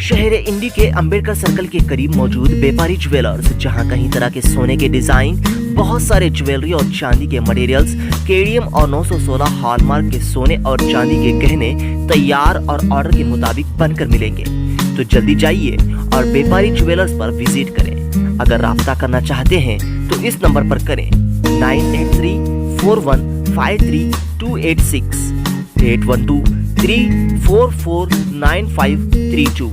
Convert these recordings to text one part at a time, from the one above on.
शहर इंडी के अंबेडकर सर्कल के करीब मौजूद व्यापारी ज्वेलर्स, जहां कई तरह के सोने के डिजाइन, बहुत सारे ज्वेलरी और चांदी के मटेरियल्स, केडीएम और 916 हॉलमार्क के सोने और चांदी के गहने तैयार और ऑर्डर के मुताबिक बनकर मिलेंगे। तो जल्दी जाइए और व्यापारी ज्वेलर्स पर विजिट करें। अगर राब्ता करना चाहते हैं तो इस नंबर पर करें 9834153286 8123449532।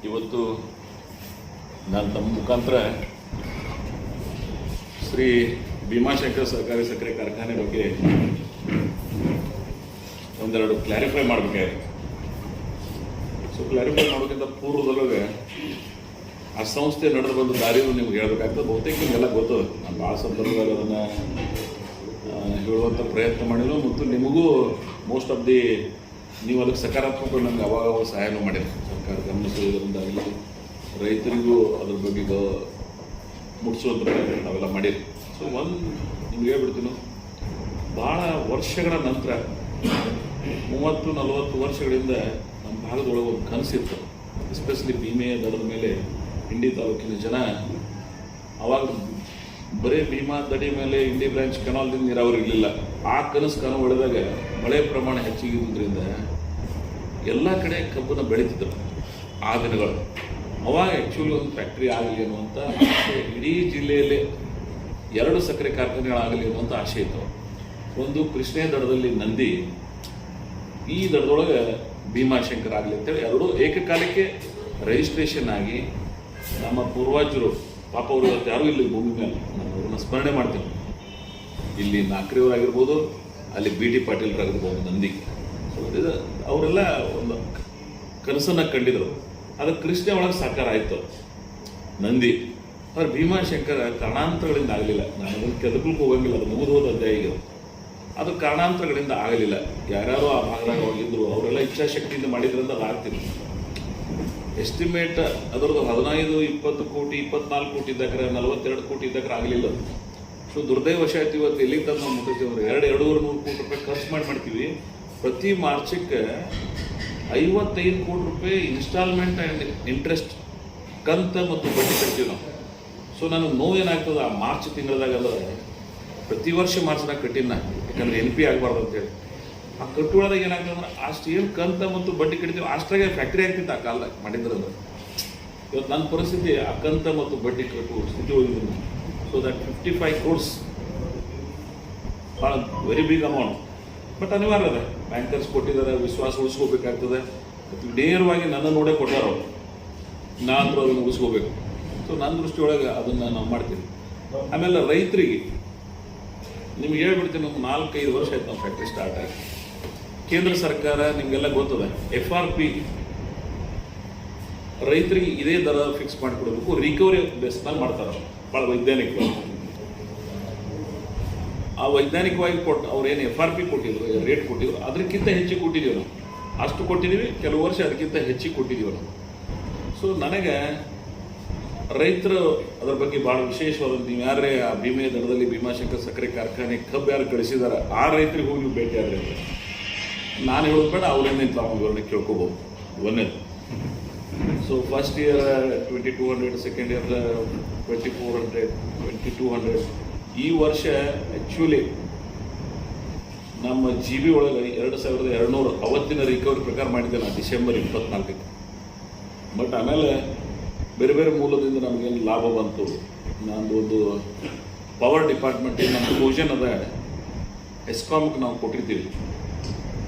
ಇವತ್ತು ನಾನು ತಮ್ಮ ಮುಖಾಂತರ ಶ್ರೀ ಭೀಮಾಶಂಕರ್ ಸಹಕಾರಿ ಸಕ್ಕರೆ ಕಾರ್ಖಾನೆ ಬಗ್ಗೆ ಒಂದೆರಡು ಕ್ಲಾರಿಫೈ ಮಾಡಬೇಕಾಗಿದೆ. ಸೊ ಕ್ಲಾರಿಫೈ ಮಾಡೋಕ್ಕಿಂತ ಪೂರ್ವದೊಳಗೆ ಆ ಸಂಸ್ಥೆ ನಡೆದು ಬಂದ ದಾರಿಯೂ ನಿಮ್ಗೆ ಹೇಳಬೇಕಾಗ್ತದೆ. ಬಹುತೇಕ ನಿಮಗೆಲ್ಲ ಗೊತ್ತದ. ನಾನು ಭಾಳ ಸಂದರ್ಭದಲ್ಲಿ ಅದನ್ನು ಹೇಳುವಂಥ ಪ್ರಯತ್ನ ಮಾಡಿದ್ರು ಮತ್ತು ನಿಮಗೂ ಮೋಸ್ಟ್ ಆಫ್ ದಿ ನೀವು ಅದಕ್ಕೆ ಸಕಾರಾತ್ಮಕ ನಮ್ಗೆ ಅವಾಗ ಸಹಾಯನೂ ಮಾಡಿರಿ. ಸರ್ಕಾರ ಗಮನಿಸೋದ್ರಿಂದಾಗಲಿ ರೈತರಿಗೂ ಅದ್ರ ಬಗ್ಗೆ ಮುಟ್ಸೋದ್ರ ನಾವೆಲ್ಲ ಮಾಡಿರಿ. ಸೊ ನಿಮ್ಗೆ ಹೇಳ್ಬಿಡ್ತೀನಿ, ಭಾಳ ವರ್ಷಗಳ ನಂತರ 30-40 ವರ್ಷಗಳಿಂದ ನಮ್ಮ ಭಾಗದೊಳಗೆ ಒಂದು ಕನಸಿತ್ತು. ಎಸ್ಪೆಷಲಿ ಭೀಮೆಯ ದಡದ ಮೇಲೆ ಇಂಡಿ ತಾಲೂಕಿನ ಜನ ಅವಾಗ ಬರೀ ಭೀಮಾ ದಡಿ ಮೇಲೆ ಇಂಡಿ ಬ್ರಾಂಚ್ ಕೆನಾಲ್ದಿಂದ ನೀರಾವರಿ ಇರಲಿಲ್ಲ. ಆ ಕನಸು ಹೊಡೆದಾಗ ಮಳೆ ಪ್ರಮಾಣ ಹೆಚ್ಚಿಗಿದ್ದರಿಂದ ಎಲ್ಲ ಕಡೆ ಕಬ್ಬನ್ನು ಬೆಳೀತಿದ್ರು ಆ ದಿನಗಳು. ಅವಾಗ ಆ್ಯಕ್ಚುಲಿ ಒಂದು ಫ್ಯಾಕ್ಟ್ರಿ ಆಗಲಿ ಅನ್ನುವಂಥ ಆಸೆ, ಇಡೀ ಜಿಲ್ಲೆಯಲ್ಲಿ 2 ಸಕ್ಕರೆ ಕಾರ್ಖಾನೆಗಳಾಗಲಿ ಅನ್ನುವಂಥ ಆಸೆ ಇತ್ತು. ಒಂದು ಕೃಷ್ಣೇ ದಡದಲ್ಲಿ ನಂದಿ, ಈ ದಡದೊಳಗೆ ಭೀಮಾಶಂಕರ್ ಆಗಲಿ ಅಂತೇಳಿ 2 ಏಕಕಾಲಕ್ಕೆ ರಿಜಿಸ್ಟ್ರೇಷನ್ ಆಗಿ ನಮ್ಮ ಪೂರ್ವಜರು, ಪಾಪ ಅವರು ಯಾರೂ ಇಲ್ಲಿ ಭೂಮಿ ಮೇಲೆ, ನಾನು ಅವ್ರನ್ನ ಸ್ಮರಣೆ ಮಾಡ್ತೀನಿ. ಇಲ್ಲಿ ನಾಕ್ರಿಯವರಾಗಿರ್ಬೋದು, ಅಲ್ಲಿ BT ಪಾಟೀಲ್ರಾಗಿರ್ಬೋದು, ನಂದಿ. ಸೊ ಅವರೆಲ್ಲ ಒಂದು ಕನಸನ್ನು ಕಂಡಿದ್ರು. ಅದು ಕೃಷ್ಣ ಒಳಗೆ ಸಾಕಾರ ಆಯಿತು ನಂದಿ. ಆದರೆ ಭೀಮಾಶಂಕರ ಕಾರಣಾಂತರಗಳಿಂದ ಆಗಲಿಲ್ಲ. ನಾನು ಅದನ್ನು ಕೆದಕಲಿಕ್ಕೆ ಹೋಗಂಗಿಲ್ಲ, ಅದು ಮುಗಿದು ಹೋದ ಅಧ್ಯಾಯ ಈಗ. ಅದು ಕಾರಣಾಂತರಗಳಿಂದ ಆಗಲಿಲ್ಲ. ಯಾರ್ಯಾರು ಆ ಭಾಗದಾಗ ಹೋಗಿದ್ರು ಅವರೆಲ್ಲ ಇಚ್ಛಾಶಕ್ತಿಯಿಂದ ಮಾಡಿದ್ರಿಂದ ಅದು ಆಗ್ತಿತ್ತು. ಎಸ್ಟಿಮೇಟ್ ಅದರದ್ದು 15-20 ಕೋಟಿ 24 ಕೋಟಿ ಇದ್ದಕ್ರೆ 42 ಕೋಟಿ ಇದ್ದಕ್ರೆ ಆಗಲಿಲ್ಲ. ಸೊ ದುರ್ದೈವಶಾತ್ ಇವತ್ತು ಎಲ್ಲಿಗೆ ತಂದು ನಾವು ಮುಟ್ಟಿಸ್ತೀವಿ ಅಂದ್ರೆ 200-250 ಕೋಟಿ ರೂಪಾಯಿ ಖರ್ಚು ಮಾಡ್ತೀವಿ. ಪ್ರತಿ ಮಾರ್ಚಕ್ಕೆ 55 ಕೋಟಿ ರೂಪಾಯಿ ಇನ್ಸ್ಟಾಲ್ಮೆಂಟ್ ಆ್ಯಂಡ್ ಇಂಟ್ರೆಸ್ಟ್ ಕಂತ ಮತ್ತು ಬಡ್ಡಿ ಕಟ್ತೀವಿ ನಾವು. ಸೊ ನನಗೆ ನೋವು ಏನಾಗ್ತದೆ ಆ ಮಾರ್ಚ್ ತಿಂಗಳದಾಗ ಅಂದ್ರೆ ಪ್ರತಿ ವರ್ಷ ಮಾರ್ಚ್ನಾಗ ಕಟ್ಟಿನ, ಯಾಕಂದರೆ NP ಆಗಬಾರ್ದು ಅಂತೇಳಿ. ಆ ಕಟ್ಟುವಳದಾಗ ಏನಾಗ್ತದೆ ಅಂದ್ರೆ ಅಷ್ಟು ಏನು ಕಂತ ಮತ್ತು ಬಡ್ಡಿ ಕಟ್ತೀವಿ ಅಷ್ಟಾಗೆ ಫ್ಯಾಕ್ಟ್ರಿ ಆಗ್ತಿತ್ತು ಆ ಕಾಲದಾಗ ಮಾಡಿದ್ರಂದ್ರೆ. ಇವತ್ತು ನನ್ನ ಪರಿಸ್ಥಿತಿ ಆ ಕಂತ ಮತ್ತು ಬಡ್ಡಿ ಕಟ್ಟುವ ಸ್ಥಿತಿ ಹೋಗಿದ್ದೀನಿ. ಸೊ ದಟ್ 55 crores ಭಾಳ ವೆರಿ ಬಿಗ್ ಅಮೌಂಟ್. ಬಟ್ ಅನಿವಾರ್ಯ ಅದ, ಬ್ಯಾಂಕರ್ಸ್ ಕೊಟ್ಟಿದ್ದಾರೆ, ವಿಶ್ವಾಸ ಉಳಿಸ್ಕೋಬೇಕಾಗ್ತದೆ. ನೇರವಾಗಿ ನನ್ನ ನೋಡೇ ಕೊಟ್ಟಾರ ಅವರು, ನಾನು ಅದನ್ನು ಉಳಿಸ್ಕೋಬೇಕು. ಸೊ ನನ್ನ ದೃಷ್ಟಿಯೊಳಗೆ ಅದನ್ನು ನಾವು ಮಾಡ್ತೀವಿ. ಆಮೇಲೆ ರೈತರಿಗೆ ನಿಮ್ಗೆ ಹೇಳ್ಬಿಡ್ತೀನಿ, ನಮ್ಮ 4-5 ವರ್ಷ ಆಯ್ತು ನಾವು ಫ್ಯಾಕ್ಟ್ರಿ ಸ್ಟಾರ್ಟ್ ಆಗಿ. ಕೇಂದ್ರ ಸರ್ಕಾರ ನಿಮಗೆಲ್ಲ ಗೊತ್ತದ, FRP ರೈತರಿಗೆ ಇದೇ ದರ ಫಿಕ್ಸ್ ಮಾಡಿಕೊಡ್ಬೇಕು, ರಿಕವರಿ ಬೇಸ್ನಲ್ಲಿ ಮಾಡ್ತಾರೆ ಭಾಳ ವೈಜ್ಞಾನಿಕವಾಗಿ. ಆ ವೈಜ್ಞಾನಿಕವಾಗಿ ಕೊಟ್ಟು ಅವ್ರು ಏನು FRP ಕೊಟ್ಟಿದ್ರು, ರೇಟ್ ಕೊಟ್ಟಿದ್ರು, ಅದಕ್ಕಿಂತ ಹೆಚ್ಚಿಗೆ ಕೊಟ್ಟಿದ್ದೀವಿ ನಾವು. ಅಷ್ಟು ಕೊಟ್ಟಿದ್ದೀವಿ, ಕೆಲವು ವರ್ಷ ಅದಕ್ಕಿಂತ ಹೆಚ್ಚಿಗೆ ಕೊಟ್ಟಿದ್ದೀವಿ ನಾವು. ಸೊ ನನಗೆ ರೈತರು ಅದರ ಬಗ್ಗೆ ಭಾಳ ವಿಶೇಷವಾದಂಥ, ನೀವು ಯಾರೇ ಆ ಭೀಮೆಯ ದಡದಲ್ಲಿ ಭೀಮಾಶಂಕರ್ ಸಕ್ಕರೆ ಕಾರ್ಖಾನೆ ಕಬ್ಬು ಯಾರು ಕಳಿಸಿದಾರೆ ಆ ರೈತರಿಗೆ ಹೋಗಿ ನೀವು ಭೇಟಿ ಆದರೆ ನಾನು ಹೇಳೋದು ಬೇಡ, ಅವ್ರೇನೇ ತಾವು ವಿವರಣೆ ಕೇಳ್ಕೋಬೋದು. ಒಂದೇದು. So first year 2200, second year 2400, 2200. ಈ ವರ್ಷ ಆ್ಯಕ್ಚುಲಿ ನಮ್ಮ GB ಒಳಗೆ 2200 ಅವತ್ತಿನ ರಿಕವರಿ ಪ್ರಕಾರ ಮಾಡಿದ್ದೆ ನಾನು ಡಿಸೆಂಬರ್ 24ಕ್ಕೆ. ಬಟ್ ಆಮೇಲೆ ಬೇರೆ ಬೇರೆ ಮೂಲದಿಂದ ನಮಗೇನು ಲಾಭ ಬಂತು. ನಂದು ಒಂದು ಪವರ್ ಡಿಪಾರ್ಟ್ಮೆಂಟಿಗೆ ನಮ್ಮ ಪ್ರೊವಿಷನ್ ಅದ, ಎಸ್ಕಾಮ್ಗೆ ನಾವು ಕೊಟ್ಟಿರ್ತೀವಿ,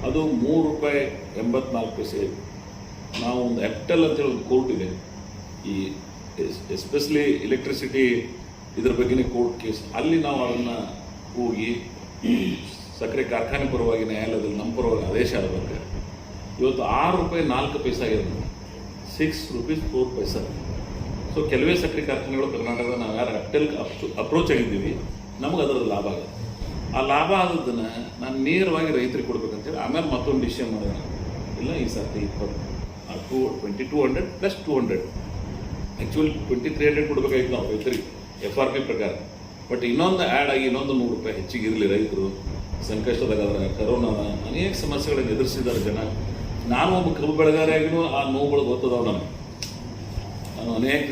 ಅದು ₹3.84. ನಾವು ಒಂದು ಎಪ್ಟೆಲ್ ಅಂತೇಳಿ ಒಂದು ಕೋರ್ಟ್ ಇದೆ, ಈ ಎಸ್ಪೆಷಲಿ ಎಲೆಕ್ಟ್ರಿಸಿಟಿ ಇದ್ರ ಬಗ್ಗೆನೇ ಕೋರ್ಟ್ ಕೇಸ್. ಅಲ್ಲಿ ನಾವು ಅದನ್ನು ಹೋಗಿ ಸಕ್ಕರೆ ಕಾರ್ಖಾನೆ ಪರವಾಗಿ ನ್ಯಾಯಾಲಯದಲ್ಲಿ ನಮ್ಮ ಪರವಾಗಿ ಆದೇಶ ಆದ ಬಗ್ಗೆ ಇವತ್ತು ₹6.04 ಆಗಿದೆ, ₹6.04. ಸೊ ಕೆಲವೇ ಸಕ್ಕರೆ ಕಾರ್ಖಾನೆಗಳು ಕರ್ನಾಟಕದ ನಾವು ಯಾರು ಎಪ್ಟೆಲ್ ಅಪ್ರೋಚ್ ಆಗಿದ್ದೀವಿ, ನಮಗೆ ಅದರ ಲಾಭ ಆಗುತ್ತೆ. ಆ ಲಾಭ ಆದದ್ದನ್ನು ನಾನು ನೇರವಾಗಿ ರೈತರಿಗೆ ಕೊಡ್ಬೇಕಂತೇಳಿ ಆಮೇಲೆ ಮತ್ತೊಂದು ಡಿಸಿಷನ್ ಮಾಡಿದೆ. ಇಲ್ಲ ಈ ಸರ್ತಿ 2200 ಪ್ಲಸ್ 200 ಆ್ಯಕ್ಚುಲಿ 2300 ಕೊಡ್ಬೇಕಾಗಿತ್ತು ನಾವು ರೈತರಿಗೆ FRP ಪ್ರಕಾರ. ಬಟ್ ಇನ್ನೊಂದು ಆ್ಯಡ್ ಆಗಿ ಇನ್ನೊಂದು ₹100 ಹೆಚ್ಚಿಗೆ ಇರಲಿ. ರೈತರು ಸಂಕಷ್ಟದಾಗಾದ್ರೆ ಕರೋನಾ ಅನೇಕ ಸಮಸ್ಯೆಗಳನ್ನು ಎದುರಿಸಿದ್ದಾರೆ ಜನ. ನಾನು ಒಬ್ಬ ಕಬ್ಬು ಬೆಳೆಗಾರಿಯಾಗಿಯೂ ಆ ನೋವುಗಳು ಗೊತ್ತದಾವ ನನಗೆ. ನಾನು ಅನೇಕ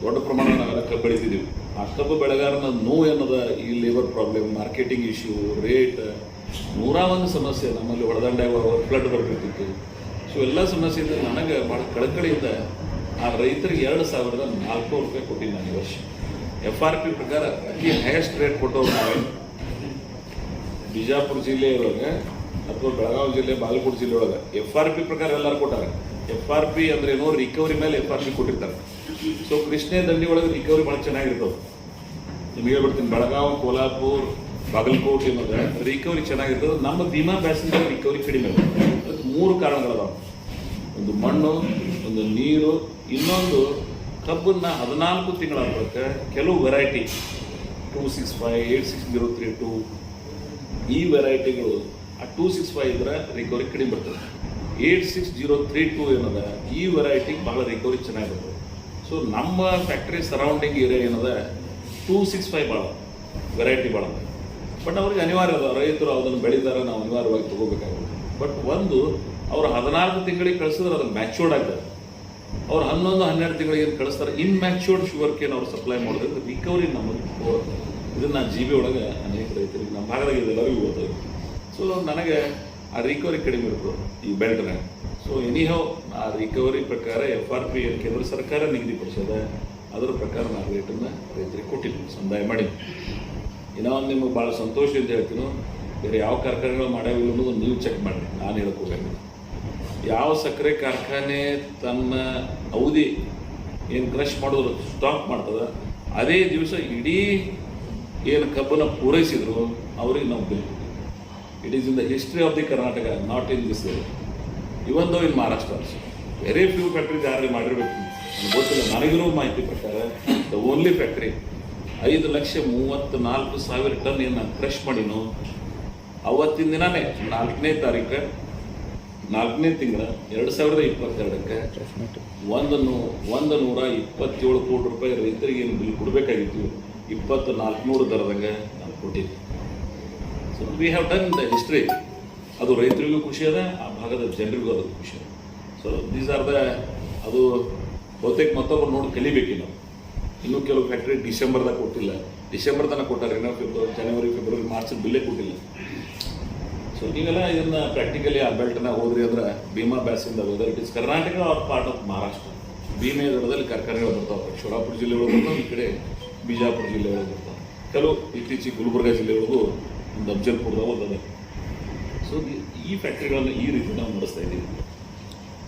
ದೊಡ್ಡ ಪ್ರಮಾಣ ನಾವೆಲ್ಲ ಕಬ್ಬು ಬೆಳಿತಿದ್ದೀವಿ. ಆ ಕಬ್ಬು ಬೆಳೆಗಾರನ ನೋವು ಏನದ, ಈ labour problem, marketing issue, rate, 101 ಸಮಸ್ಯೆ ನಮ್ಮಲ್ಲಿ ಹೊಡೆದಂಡಾಗ ಫ್ಲಡ್ ಬರ್ತಿತ್ತು. ಸೊ ಎಲ್ಲ ಸಮಸ್ಯೆ ಇದ್ದರೆ ನನಗೆ ಭಾಳ ಕಳಕಳಿಯಿಂದ ಆ ರೈತರಿಗೆ ₹2,400 ಕೊಟ್ಟಿನಿ ನಾನು ಈ ವರ್ಷ. FRP ಪ್ರಕಾರ ಅತಿ ಹೈಯೆಸ್ಟ್ ರೇಟ್ ಕೊಟ್ಟವ್ರು ನಾವೇ. ಬಿಜಾಪುರ ಜಿಲ್ಲೆಯೊಳಗೆ ಅಥವಾ ಬೆಳಗಾವಿ ಜಿಲ್ಲೆ, ಬಾಗಲಕೋಟೆ ಜಿಲ್ಲೆ ಒಳಗೆ FRP ಪ್ರಕಾರ ಎಲ್ಲರೂ ಕೊಟ್ಟಾರೆ. FRP ಅಂದ್ರೆ ಏನೋ ರಿಕವರಿ ಮೇಲೆ FRP ಕೊಟ್ಟಿರ್ತಾರೆ. ಸೊ ಕೃಷ್ಣೇ ದಂಡಿ ಒಳಗೆ ರಿಕವರಿ ಭಾಳ ಚೆನ್ನಾಗಿರ್ತವೆ. ನಿಮಗೆ ಹೇಳ್ಬಿಡ್ತೀನಿ, ಬೆಳಗಾವಿ, ಕೋಲ್ಹಾಪುರ, ಬಾಗಲಕೋಟೆ ಅನ್ನೋದು ರಿಕವರಿ ಚೆನ್ನಾಗಿರ್ತದೆ. ನಮ್ಮ ಭೀಮಾ ಬ್ಯಾಸಿನ್ ರಿಕವರಿ ಕಡಿಮೆ ಇದೆ. ಅದಕ್ಕೆ 3 ಕಾರಣಗಳದಾವೆ. ಒಂದು ಮಣ್ಣು, ಒಂದು ನೀರು, ಇನ್ನೊಂದು ಕಬ್ಬನ್ನ 14 ತಿಂಗಳ ಆಗ್ಬೇಕು. ಕೆಲವು ವೆರೈಟಿ 265, 86032 ಈ ವೆರೈಟಿಗಳು ಆ 265 ಇದ್ರೆ ರಿಕವರಿ ಕಡಿಮೆ ಬರ್ತದೆ. 86032 ಏನದ ಈ ವೆರೈಟಿಗೆ ಭಾಳ ರಿಕವರಿ ಚೆನ್ನಾಗಿರ್ತದೆ. ಸೊ ನಮ್ಮ ಫ್ಯಾಕ್ಟ್ರಿ ಸರೌಂಡಿಂಗ್ ಏರಿಯಾ ಏನದ 265 ಭಾಳ ವೆರೈಟಿ ಭಾಳ. ಬಟ್ ಅವ್ರಿಗೆ ಅನಿವಾರ್ಯ ಅದ, ರೈತರು ಅದನ್ನು ಬೆಳೀತಾರೆ, ನಾವು ಅನಿವಾರ್ಯವಾಗಿ ತೊಗೋಬೇಕಾಗುತ್ತೆ. ಬಟ್ ಒಂದು ಅವ್ರು 14 ತಿಂಗಳಿಗೆ ಕಳಿಸಿದ್ರೆ ಅದನ್ನು ಮ್ಯಾಚ್ಯೂರ್ಡ್ ಆಗ್ತದೆ. ಅವ್ರು 11-12 ತಿಂಗಳಿಗೆ ಏನು ಕಳಿಸ್ತಾರೆ, ಇನ್ಮ್ಯಾಚ್ಯೂರ್ಡ್ ಶುಗರ್ ಕೇನ್ ಅವ್ರು ಸಪ್ಲೈ ಮಾಡೋದ್ರಿಂದ ರಿಕವರಿ ನಮ್ಮಲ್ಲಿ ಹೋಗುತ್ತೆ. ಇದನ್ನು ನಾನು GB ಒಳಗೆ ಅನೇಕ ರೈತರಿಗೆ ನಮ್ಮ ಭಾಗದಾಗ ಇದೆಲ್ಲರಿಗೂ ಓದ್ತದೆ. ಸೊ ನನಗೆ ಆ ರಿಕವರಿ ಕಡಿಮೆ ಇರ್ತದೆ ಈ ಬೆಲ್ಟ್ನಾಗ. ಸೊ ಎನಿಹೌ ಆ ರಿಕವರಿ ಪ್ರಕಾರ FRP ಕೇಂದ್ರ ಸರ್ಕಾರ ನಿಗದಿಪಡಿಸೋದೆ, ಅದರ ಪ್ರಕಾರ ನಾನು ರೇಟನ್ನು ರೈತರಿಗೆ ಕೊಟ್ಟಿದ್ದೀನಿ, ಸಂದಾಯ ಮಾಡಿದ್ದೀನಿ. ಇನ್ನೂ ಒಂದು ನಿಮಗೆ ಭಾಳ ಸಂತೋಷ ಅಂತ ಹೇಳ್ತೀನಿ, ಬೇರೆ ಯಾವ ಕಾರ್ಖಾನೆಗಳು ಮಾಡ್ಯಾವಿಲ್ಲ ಅನ್ನೋದು ನೀವು ಚೆಕ್ ಮಾಡಿರಿ, ನಾನು ಹೇಳ್ಕೋಬೇಕು. ಯಾವ ಸಕ್ಕರೆ ಕಾರ್ಖಾನೆ ತನ್ನ ಅವಧಿ ಏನು ಕ್ರಷ್ ಮಾಡೋದು ಸ್ಟಾಪ್ ಮಾಡ್ತದೆ, ಅದೇ ದಿವಸ ಇಡೀ ಏನು ಕಬ್ಬನ್ನು ಪೂರೈಸಿದ್ರು ಅವ್ರಿಗೆ ನಾವು ಬಿಲ್ ಕೊಟ್ಟಿದ್ದೀವಿ. It is in the history of the Karnataka, not in this even though in Maharashtra. Very few factories ಯಾರು ಮಾಡಿರ್ಬೇಕು ನನಗೆ ಗೊತ್ತಿಲ್ಲ. ನನಗಿರೋ ಮಾಹಿತಿ ಪ್ರಕಾರ ದ ಓನ್ಲಿ ಫ್ಯಾಕ್ಟ್ರಿ 5,34,000 ಟನ್ ಏನು ನಾನು ಕ್ರಷ್ ಮಾಡಿನೋ ಅವತ್ತಿನ ದಿನನೇ 4ನೇ ತಾರೀಕು 4ನೇ ತಿಂಗಳ 2022ಕ್ಕೆ 127 ಕೋಟಿ ರೂಪಾಯಿ ರೈತರಿಗೆ ಏನು ಬಿಲ್ ಕೊಡಬೇಕಾಗಿತ್ತು 2,400 ದರದಂಗೆ ನಾನು ಕೊಟ್ಟಿದ್ದೆ. So we have done the history. ಅದು ರೈತರಿಗೂ ಖುಷಿ ಅದ, ಆ ಭಾಗದ ಜನರಿಗೂ ಅದು ಖುಷಿ ಅದ. ಸೊ ದೀಸ್ ಆರ್ ದ ಅದು ಬಹುತೇಕ ಮತ್ತೊಬ್ಬರು ನೋಡಿ ಕಲಿಬೇಕು. ನಾವು ಇನ್ನೂ ಕೆಲವು ಫ್ಯಾಕ್ಟ್ರಿ ಡಿಸೆಂಬರ್ದಾಗ ಕೊಟ್ಟಿಲ್ಲ, ಡಿಸೆಂಬರ್ ತನಕ ಕೊಟ್ಟಾರೆ, ಇನ್ನೂ ಜನವರಿ, ಫೆಬ್ರವರಿ, ಮಾರ್ಚ್ ಬಿಲ್ಲೇ ಕೊಟ್ಟಿಲ್ಲ. ಸೊ ನೀವೆಲ್ಲ ಇದನ್ನು ಪ್ರಾಕ್ಟಿಕಲಿ ಆ ಬೆಲ್ಟ್ನಾಗ ಹೋದ್ರಿ ಅಂದ್ರೆ ಭೀಮಾ ಬ್ಯಾಸಿಂದ whether it is Karnataka or part of Maharashtra, Bhime ದರದಲ್ಲಿ ಕಾರ್ಖಾನೆಗಳು ಬರ್ತಾವೆ. ಸೋಲಾಪುರ ಜಿಲ್ಲೆ ಒಳಗೆ ಬರ್ತಾವೆ, ಈ ಕಡೆ ಬಿಜಾಪುರ ಜಿಲ್ಲೆ ಒಳಗೆ ಬರ್ತಾವೆ. ಕೆಲವು ಇತ್ತೀಚೆಗೆ ಗುಲ್ಬರ್ಗ ಜಿಲ್ಲೆ ಒಳಗೂ ಒಂದು ಅಫ್ಜಲ್ಪುರದಾಗ ಒಂದದ. ಸೊ ಈ ಫ್ಯಾಕ್ಟ್ರಿಗಳನ್ನು ಈ ರೀತಿ ನಾವು ನಡೆಸ್ತಾ ಇದ್ದೀವಿ.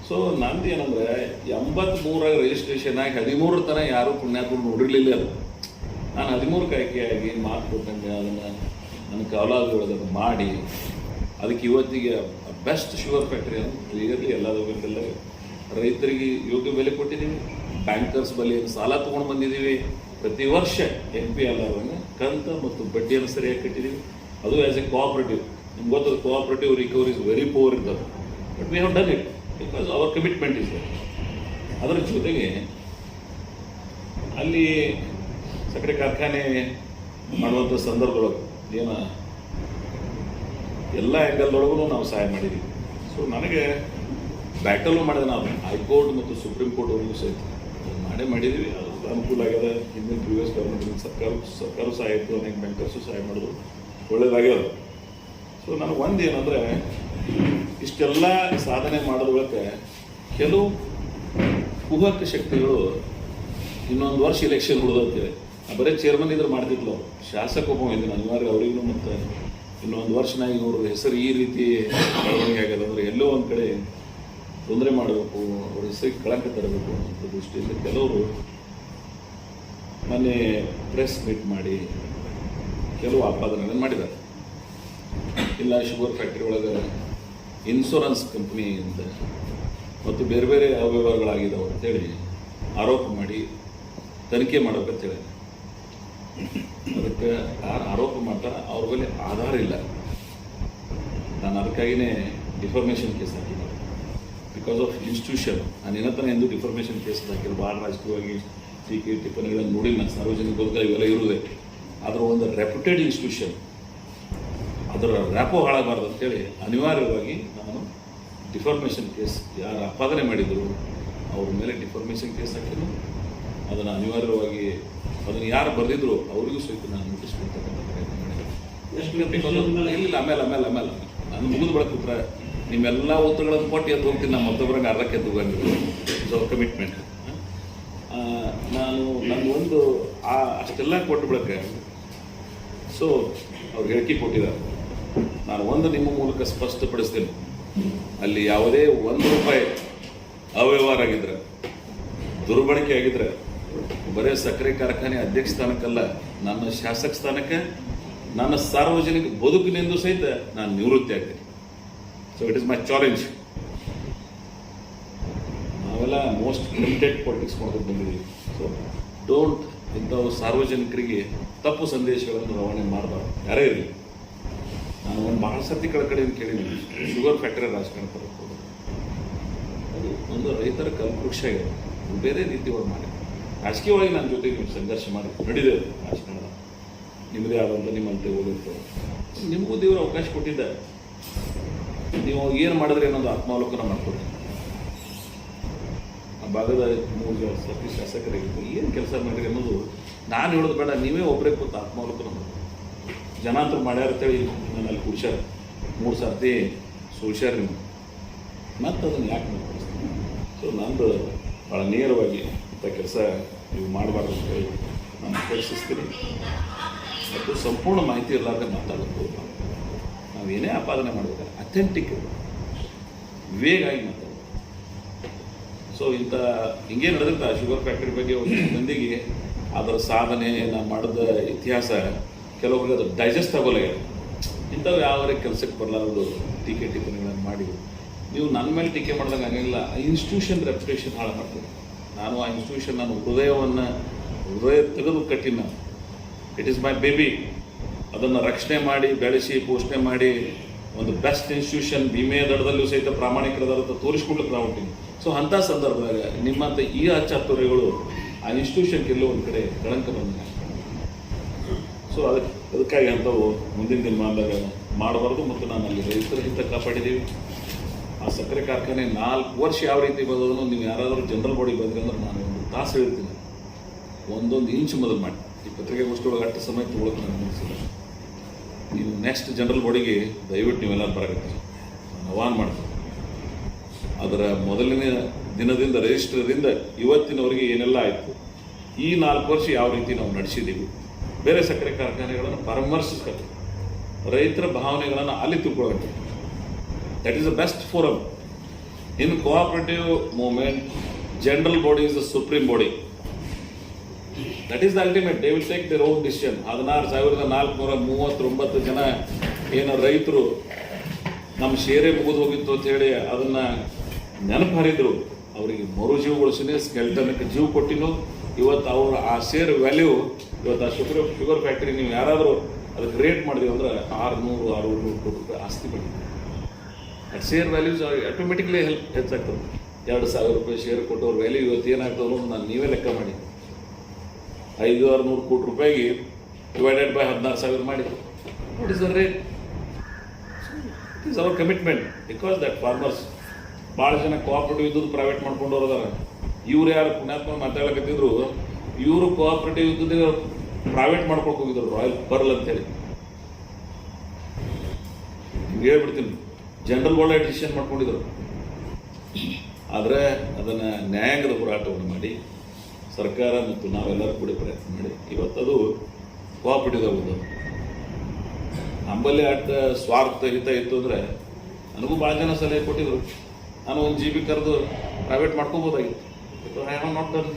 ಸೊ ನಂದು ಏನಂದರೆ 83 ರಿಜಿಸ್ಟ್ರೇಷನ್ ಆಗಿ 13 ತನಕ ಯಾರೂ ಪುಣ್ಯಾತ್ಮರು ನೋಡಿರಲಿಲ್ಲ. ಅದು ನಾನು 13ಕ್ಕೆ ಆಯ್ಕೆಯಾಗಿ ಮಾತು ಕೊಟ್ಟಂಗೆ ಅದನ್ನು ನನ್ನ ಕವಲಾದಿಗಳದನ್ನು ಮಾಡಿ ಅದಕ್ಕೆ ಇವತ್ತಿಗೆ ಬೆಸ್ಟ್ ಶುಗರ್ ಫ್ಯಾಕ್ಟ್ರಿ ಅಂತ ಕ್ಲಿಯರ್ಲಿ ಎಲ್ಲದಕ್ಕೆಲ್ಲ ರೈತರಿಗೆ ಯೋಗ್ಯ ಬೆಲೆ ಕೊಟ್ಟಿದ್ದೀವಿ. ಬ್ಯಾಂಕರ್ಸ್ ಬಳಿ ಸಾಲ ತೊಗೊಂಡು ಬಂದಿದ್ದೀವಿ. ಪ್ರತಿ ವರ್ಷ NPL ಕಂತ ಮತ್ತು ಬಡ್ಡಿಯನ್ನು ಸರಿಯಾಗಿ ಕಟ್ಟಿದ್ದೀವಿ. ಅದು ಆ್ಯಸ್ ಎ ಕೋಆಪರೇಟಿವ್. ನಿಮ್ಗೆ ಗೊತ್ತದ cooperative recovery is very poor ಇರ್ತದೆ. But we have done it because our commitment is there. ಅದರ ಜೊತೆಗೆ ಅಲ್ಲಿ ಸಕ್ಕರೆ ಕಾರ್ಖಾನೆ ಮಾಡುವಂಥ ಸಂದರ್ಭದೊಳಗೆ ಏನು ಎಲ್ಲ ಆ್ಯಂಗಲ್ದೊಳಗೂ ನಾವು ಸಹಾಯ ಮಾಡಿದ್ದೀವಿ. ಸೊ ನನಗೆ ಬ್ಯಾಟಲು ಮಾಡಿದೆ ನಾವು ಹೈಕೋರ್ಟ್ ಮತ್ತು ಸುಪ್ರೀಂ ಕೋರ್ಟ್ವರೆಗೂ ಸಹಿತ ಮಾಡಿದ್ದೀವಿ. ಅದು ಅನುಕೂಲ ಆಗ್ಯದ. ಹಿಂದಿನ ಪ್ರಿವಿಯಸ್ ಗೌರ್ಮೆಂಟ್ ಸರ್ಕಾರ ಸಹಾಯ ಇತ್ತು, ಅನೇಕ ಬ್ಯಾಂಕರ್ಸು ಸಹಾಯ ಮಾಡಿದ್ರು, ಒಳ್ಳೇದಾಗ್ಯದ. ಸೊ ನನಗೆ ಒಂದು ಏನಂದರೆ ಇಷ್ಟೆಲ್ಲ ಸಾಧನೆ ಮಾಡೋದಕ್ಕೆ ಕೆಲವು ಕುಹಕ ಶಕ್ತಿಗಳು ಇನ್ನೊಂದು ವರ್ಷ ಇಲೆಕ್ಷನ್ ಉಳಿದಂತೇಳಿ ಬರೀ ಚೇರ್ಮನ್ ಇದ್ರೆ ಮಾಡ್ತಿದ್ಲು. ಶಾಸಕ ಒಬ್ಬ ಇದ್ದೀನಿ ಅನಿವಾರ್ಯ ಅವರಿಗೂ. ಮತ್ತು ಇನ್ನೊಂದು ವರ್ಷನಾಗ ಇವ್ರ ಹೆಸರು ಈ ರೀತಿ ಬೆಳವಣಿಗೆ ಆಗ್ಯದ ಅಂದರೆ ಎಲ್ಲೋ ಒಂದು ಕಡೆ ತೊಂದರೆ ಮಾಡಬೇಕು, ಅವ್ರ ಹೆಸರಿಗೆ ಕಳಂಕ ತರಬೇಕು ಅನ್ನೋ ದೃಷ್ಟಿಯಿಂದ ಕೆಲವರು ಮೊನ್ನೆ ಪ್ರೆಸ್ ಮೀಟ್ ಮಾಡಿ ಕೆಲವು ಆಪಾದನೆಗಳನ್ನು ಮಾಡಿದ್ದಾರೆ. ಇಲ್ಲ ಶುಗರ್ ಫ್ಯಾಕ್ಟ್ರಿ ಒಳಗೆ ಇನ್ಶೂರೆನ್ಸ್ ಕಂಪ್ನಿಯಿಂದ ಮತ್ತು ಬೇರೆ ಬೇರೆ ಅವ್ಯವಹಾರಗಳಾಗಿದ್ದಾವೆ ಅಂತೇಳಿ ಆರೋಪ ಮಾಡಿ ತನಿಖೆ ಮಾಡಬೇಕಂತೇಳಿ. ಅದಕ್ಕೆ ಯಾರು ಆರೋಪ ಮಾಡ್ತಾರೆ ಅವ್ರ ಮೇಲೆ ಆಧಾರ ಇಲ್ಲ. ನಾನು ಅದಕ್ಕಾಗಿಯೇ ಡಿಫಾರ್ಮೇಷನ್ ಕೇಸ್ ಹಾಕಿದ್ದೆ. ಬಿಕಾಸ್ ಆಫ್ ಇನ್ಸ್ಟಿಟ್ಯೂಷನ್ ನಾನು ಏನಂತಾನೆ ಎಂದು ಡಿಫಾರ್ಮೇಷನ್ ಕೇಸ್ ಹಾಕಿದ್ರು. ಭಾಳ ರಾಜಕೀಯವಾಗಿ ಟೀಕೆ ಟಿಪ್ಪಣಿಗಳನ್ನು ನೋಡಿ ನಾನು ಸಾರ್ವಜನಿಕ ಬದುಕಲ್ಲಿ ಇವೆಲ್ಲ ಇರುವುದೇ. ಅದರ ಒಂದು ರೆಪ್ಯೂಟೆಡ್ ಇನ್ಸ್ಟಿಟ್ಯೂಷನ್ ಅದರ ರ್ಯಾಪೋ ಹಾಳಾಗಬಾರ್ದು ಅಂತೇಳಿ ಅನಿವಾರ್ಯವಾಗಿ ನಾನು ಡಿಫಾರ್ಮೇಷನ್ ಕೇಸ್ ಯಾರು ಆಪಾದನೆ ಮಾಡಿದರು ಅವ್ರ ಮೇಲೆ ಡಿಫಾರ್ಮೇಷನ್ ಕೇಸ್ ಹಾಕಿದ್ರು. ಅದನ್ನು ಅನಿವಾರ್ಯವಾಗಿ ಅದನ್ನು ಯಾರು ಬರೆದಿದ್ರು ಅವರಿಗೂ ಸಹಿತ ನಾನು ನೋಟಿಸ್ ಕೊಡ್ತಕ್ಕಂಥ ಪ್ರಯತ್ನ ಮಾಡಿದೆ. ಇಲ್ಲ ಆಮೇಲೆ ನಾನು ಮುಗಿದು ಬಳಕಿದ್ರೆ ನಿಮ್ಮೆಲ್ಲ ಉತ್ತರಗಳನ್ನು ಕೊಟ್ಟು ಎದ್ದು ಹೋಗ್ತೀನಿ. ನಮ್ಮ ಮತ್ತೊಬ್ಬರಂಗೆ ಅರ್ಧಕ್ಕೆ ಎದ್ದು ಹೋಗಂಗಿಲ್ಲ. ಸೊ ಕಮಿಟ್ಮೆಂಟ್ ನಾನು ನನಗೊಂದು ಅಷ್ಟೆಲ್ಲ ಕೊಟ್ಟು ಬಿಡಕ್ಕೆ ಸೊ ಅವ್ರು ಹೇಳಿಕೆ ಕೊಟ್ಟಿದ್ದಾರೆ. ನಾನು ಒಂದು ನಿಮ್ಮ ಮೂಲಕ ಸ್ಪಷ್ಟಪಡಿಸ್ತೇನೆ, ಅಲ್ಲಿ ಯಾವುದೇ ₹1 ಅವ್ಯವಹಾರ ಆಗಿದ್ರೆ, ದುರ್ಬಳಕೆ ಆಗಿದ್ರೆ ಬರೀ ಸಕ್ಕರೆ ಕಾರ್ಖಾನೆ ಅಧ್ಯಕ್ಷ ಸ್ಥಾನಕ್ಕಲ್ಲ, ನನ್ನ ಶಾಸಕ ಸ್ಥಾನಕ್ಕೆ, ನನ್ನ ಸಾರ್ವಜನಿಕ ಬದುಕಿನಿಂದ ಸಹಿತ ನಾನು ನಿವೃತ್ತಿ ಆಗ್ತೀನಿ. So it is my challenge. ನಾವೆಲ್ಲ ಮೋಸ್ಟ್ ಲಿಮಿಟೆಡ್ ಪಾಲಿಟಿಕ್ಸ್ ಮಾಡ್ಕೊಂಡು ಬಂದಿದ್ದೀವಿ. ಸೊ ಡೋಂಟ್ ಇಂಥವು ಸಾರ್ವಜನಿಕರಿಗೆ ತಪ್ಪು ಸಂದೇಶಗಳನ್ನು ರವಾನೆ ಮಾಡಬಾರ್ದು, ಯಾರೇ ಇರಲಿ. ನಾನು ಒಂದು ಭಾಳ ಸರ್ತಿ ಕಡೆ ಕೇಳಿದ್ದೀನಿ, ಶುಗರ್ ಫ್ಯಾಕ್ಟರಿ ರಾಜಕಾರಣ ತರಬಹುದು. ಅದು ಒಂದು ರೈತರ ಕಲ್ಪವೃಕ್ಷ ಆಗಿದೆ. ಬೇರೆ ರೀತಿ ಒಳಗೆ ಮಾಡಿ ರಾಜಕೀಯವಾಗಿ ನನ್ನ ಜೊತೆಗೆ ನೀವು ಸಂಘರ್ಷ ಮಾಡಿ ನಡೀದೆ. ರಾಜಕಾರಣದ ನಿಮ್ಮದೇ ಆದಂಥ ನಿಮ್ಮಂತೆ ಓದಿರ್ತವೆ. ನಿಮಗೂ ದೇವರು ಅವಕಾಶ ಕೊಟ್ಟಿದ್ದ. ನೀವು ಏನು ಮಾಡಿದ್ರೆ ಅನ್ನೋದು ಆತ್ಮಾವಲೋಕನ ಮಾಡ್ಕೊಡ್ತೀನಿ. ಆ ಭಾಗದ 3 ಸರ್ತಿ ಶಾಸಕರಿಗೆ ಏನು ಕೆಲಸ ಮಾಡಿರಿ ಅನ್ನೋದು ನಾನು ಹೇಳೋದು ಬೇಡ, ನೀವೇ ಒಬ್ಬರೇ ಕೂತು ಆತ್ಮಾವಲೋಕನ ಮಾಡ್ತೀವಿ. ಜನಾಂತರ ಮಾಡ್ಯಾರ ಅಂತೇಳಿ ನಾನು ಅಲ್ಲಿ ಕುಡ್ಸ್ಯಾರ, 3 ಸರ್ತಿ ಸೋಲ್ಸ್ಯಾರ ನೀವು, ಮತ್ತು ಅದನ್ನು ಯಾಕೆ ಮಾಡ್ಕೊಡಿಸ್ತೀನಿ. ಸೊ ನಂದು ಭಾಳ ನೇರವಾಗಿ ಇಂಥ ಕೆಲಸ ನೀವು ಮಾಡಬಾರ್ದು ಅಂತೇಳಿ ನಾನು ಪರಿಶಿಸ್ತೀನಿ. ಮತ್ತು ಸಂಪೂರ್ಣ ಮಾಹಿತಿ ಇರಲಾರ್ದೆ ಮಾತಾಡೋದು. ನಾವೇನೇ ಆಪಾದನೆ ಮಾಡಬೇಕಾದ್ರೆ ಅಥೆಂಟಿಕ್ ವೇಗಾಗಿ ಮಾತಾಡೋದು. ಸೊ ಇಂಥ ಹಿಂಗೆ ನಡೆದಿರ್ತ ಶುಗರ್ ಫ್ಯಾಕ್ಟ್ರಿ ಬಗ್ಗೆ ಒಂದು ಮಂದಿಗೆ ಅದರ ಸಾಧನೆ, ನಾನು ಮಾಡಿದ ಇತಿಹಾಸ ಕೆಲವೊಬ್ಬರಿಗೆ ಅದು ಡೈಜೆಸ್ಟಬಲ್ ಆಗಿದೆ. ಇಂಥವು ಯಾವರೇ ಕೆಲಸಕ್ಕೆ ಬರಲಾರದು ಟೀಕೆ ಟಿಪ್ಪಣಿಗಳನ್ನು ಮಾಡಿ ನೀವು ನನ್ನ ಮೇಲೆ ಟೀಕೆ ಮಾಡಿದಾಗ ಹಂಗಿಲ್ಲ. ಆ ಇನ್ಸ್ಟಿಟ್ಯೂಷನ್ ರೆಪ್ಯುಟೇಷನ್ ಹಾಳು ಮಾಡ್ತೀನಿ. ನಾನು ಆ ಇನ್ಸ್ಟಿಟ್ಯೂಷನ್ ನಾನು ಹೃದಯ ತೆಗೆದು ಕಟ್ಟಿನ. It is my baby. ಅದನ್ನು ರಕ್ಷಣೆ ಮಾಡಿ, ಬೆಳೆಸಿ, ಪೋಷಣೆ ಮಾಡಿ ಒಂದು ಬೆಸ್ಟ್ ಇನ್ಸ್ಟಿಟ್ಯೂಷನ್ ಭೀಮೆಯ ದಡದಲ್ಲೂ ಸಹಿತ ಪ್ರಾಮಾಣಿಕರದಾರ ತೋರಿಸ್ಕೊಡ್ಲಿಕ್ಕೆ ನಾವು ಹೊಂಟೀನಿ. ಸೊ ಅಂಥ ಸಂದರ್ಭದಾಗ ನಿಮ್ಮಂಥ ಈ ಅಚಾತುರ್ಯಗಳು ಆ ಇನ್ಸ್ಟಿಟ್ಯೂಷನ್ಗೆ ಎಲ್ಲೋ ಒಂದು ಕಡೆ ಕಳಂಕ ಬಂದಾಗ, ಸೊ ಅದಕ್ಕಾಗಿ ಅಂಥವು ಮುಂದಿನ ದಿನಮಾನದಾಗ ಮಾಡಬಾರ್ದು. ಮತ್ತು ನಾನು ಅಲ್ಲಿ ರೈತರ ಹಿತ ಕಾಪಾಡಿದ್ದೀವಿ. ಆ ಸಕ್ಕರೆ ಕಾರ್ಖಾನೆ 4 ವರ್ಷ ಯಾವ ರೀತಿ ಬಂದದನ್ನು ನೀವು ಯಾರಾದರೂ ಜನರಲ್ ಬಾಡಿ ಬಂದ್ರಿ ಅಂದ್ರೆ ನಾನು 1 ತಾಸು ಹೇಳ್ತೀನಿ, ಒಂದೊಂದು ಇಂಚು ಮೊದಲು ಮಾಡಿ. ಈ ಪತ್ರಿಕೆಗೋಷ್ಠಿ ಒಳಗೆ ಅಷ್ಟು ಸಮಯ ತೊಗೊಳಕ್ಕೆ ನನಗೆ ಅನಿಸಿಲ್ಲ. ನೀವು ನೆಕ್ಸ್ಟ್ ಜನರಲ್ ಬಾಡಿಗೆ ದಯವಿಟ್ಟು ನೀವೆಲ್ಲರೂ ಬರಕತ್ತೀವಿ, ನಾನು ಆಹ್ವಾನ ಮಾಡ್ತೀನಿ. ಅದರ ಮೊದಲನೇ ದಿನದಿಂದ ರಿಜಿಸ್ಟರ್ದಿಂದ ಇವತ್ತಿನವರೆಗೆ ಏನೆಲ್ಲ ಆಯಿತು, ಈ 4 ವರ್ಷ ಯಾವ ರೀತಿ ನಾವು ನಡೆಸಿದ್ದೀವಿ, ಬೇರೆ ಸಕ್ಕರೆ ಕಾರ್ಖಾನೆಗಳನ್ನು ಪರಾಮರ್ಶಿಸ್ಕೊತೀವಿ, ರೈತರ ಭಾವನೆಗಳನ್ನು ಅಲ್ಲಿ ತಿಳ್ಕೊಳ್ಳೋದು. That is the best forum. In cooperative movement, general body is the supreme body. That is the ultimate. They will take their own decision. 16,439 ಜನ ಏನು ರೈತರು ನಮ್ಮ ಶೇರೆ ಮುಗಿದು ಹೋಗಿತ್ತು ಅಂತ ಹೇಳಿ ಅದನ್ನು ನೆನಪು ಹರಿದ್ರು, ಅವರಿಗೆ ಮರುಜೀವಗೊಳಿಸಿನೇ ಸ್ಕೆಲ್ಟನ್ಕ್ಕೆ ಜೀವ ಕೊಟ್ಟಿನೋ. ಇವತ್ತು ಅವರು ಆ ಶೇರ್ ವ್ಯಾಲ್ಯೂ ಇವತ್ತು ಆ ಶುಗರ್ ಫ್ಯಾಕ್ಟ್ರಿ ನೀವು ಯಾರಾದರೂ ಅದಕ್ಕೆ ರೇಟ್ ಮಾಡಿದೀವಿ ಅಂದ್ರೆ 600-600 ಕೋಟಿ ರೂಪಾಯಿ ಆಸ್ತಿ ಮಾಡಿದ್ವಿ. ಅದು ಶೇರ್ ವ್ಯಾಲ್ಯೂಸ್ ಆಟೋಮೆಟಿಕ್ಲಿ ಹೆಚ್ಚಾಗ್ತದೆ. 2,000 ರೂಪಾಯಿ ಶೇರ್ ಕೊಟ್ಟವ್ರ ವ್ಯಾಲ್ಯೂ ಇವತ್ತು ಏನಾಗ್ತದೆ ಅನ್ನೋದು ನಾನು ನೀವೇ ಲೆಕ್ಕ ಮಾಡಿ. 500-600 ಕೋಟಿ ರೂಪಾಯಿಗೆ ಡಿವೈಡೆಡ್ ಬೈ 16,000 ಮಾಡಿ. What is the rate? It is our commitment. Because that farmers ಭಾಳ ಜನ ಕೋಆಪರೇಟಿವ್ ಇದ್ದದ್ದು ಪ್ರೈವೇಟ್ ಮಾಡ್ಕೊಂಡವ್ರು ಅದಾರ. ಇವ್ರು ಯಾರು ಪುಣ್ಯಾತ್ಮ ಮಾತಾಡಕತ್ತಿದ್ರು, ಇವರು ಕೋಆಪರೇಟಿವ್ ಇದ್ದದ್ದು ಪ್ರೈವೇಟ್ ಮಾಡ್ಕೊಳಕ್ಕೆ ಹೋಗಿದ್ರು, ರಾಯಲ್ ಪರ್ಲ್ ಅಂತೇಳಿ. ನಿಮ್ಗೆ ಹೇಳ್ಬಿಡ್ತೀನಿ, ಜನರಲ್ ಬಾಡಿ ಡಿಸಿಷನ್ ಮಾಡ್ಕೊಂಡಿದ್ರು. ಆದರೆ ಅದನ್ನು ನ್ಯಾಯಾಂಗದ ಹೋರಾಟವನ್ನು ಮಾಡಿ ಸರ್ಕಾರ ಮತ್ತು ನಾವೆಲ್ಲರೂ ಕೂಡ ಪ್ರಯತ್ನ ಮಾಡಿ ಇವತ್ತದು ಕೋಆಪರೇಟಿವ್ ಆಗೋದು. ನಮ್ಮಲ್ಲಿ ಅಟ್ ಸ್ವಾರ್ಥ ಹಿತ ಇತ್ತು ಅಂದರೆ ನನಗೂ ಭಾಳ ಜನ ಸಲಹೆ ಕೊಟ್ಟಿದ್ರು. ನಾನು 1 GB ಕರೆದು ಪ್ರೈವೇಟ್ ಮಾಡ್ಕೋಬೋದಾಗಿತ್ತು. I have not done.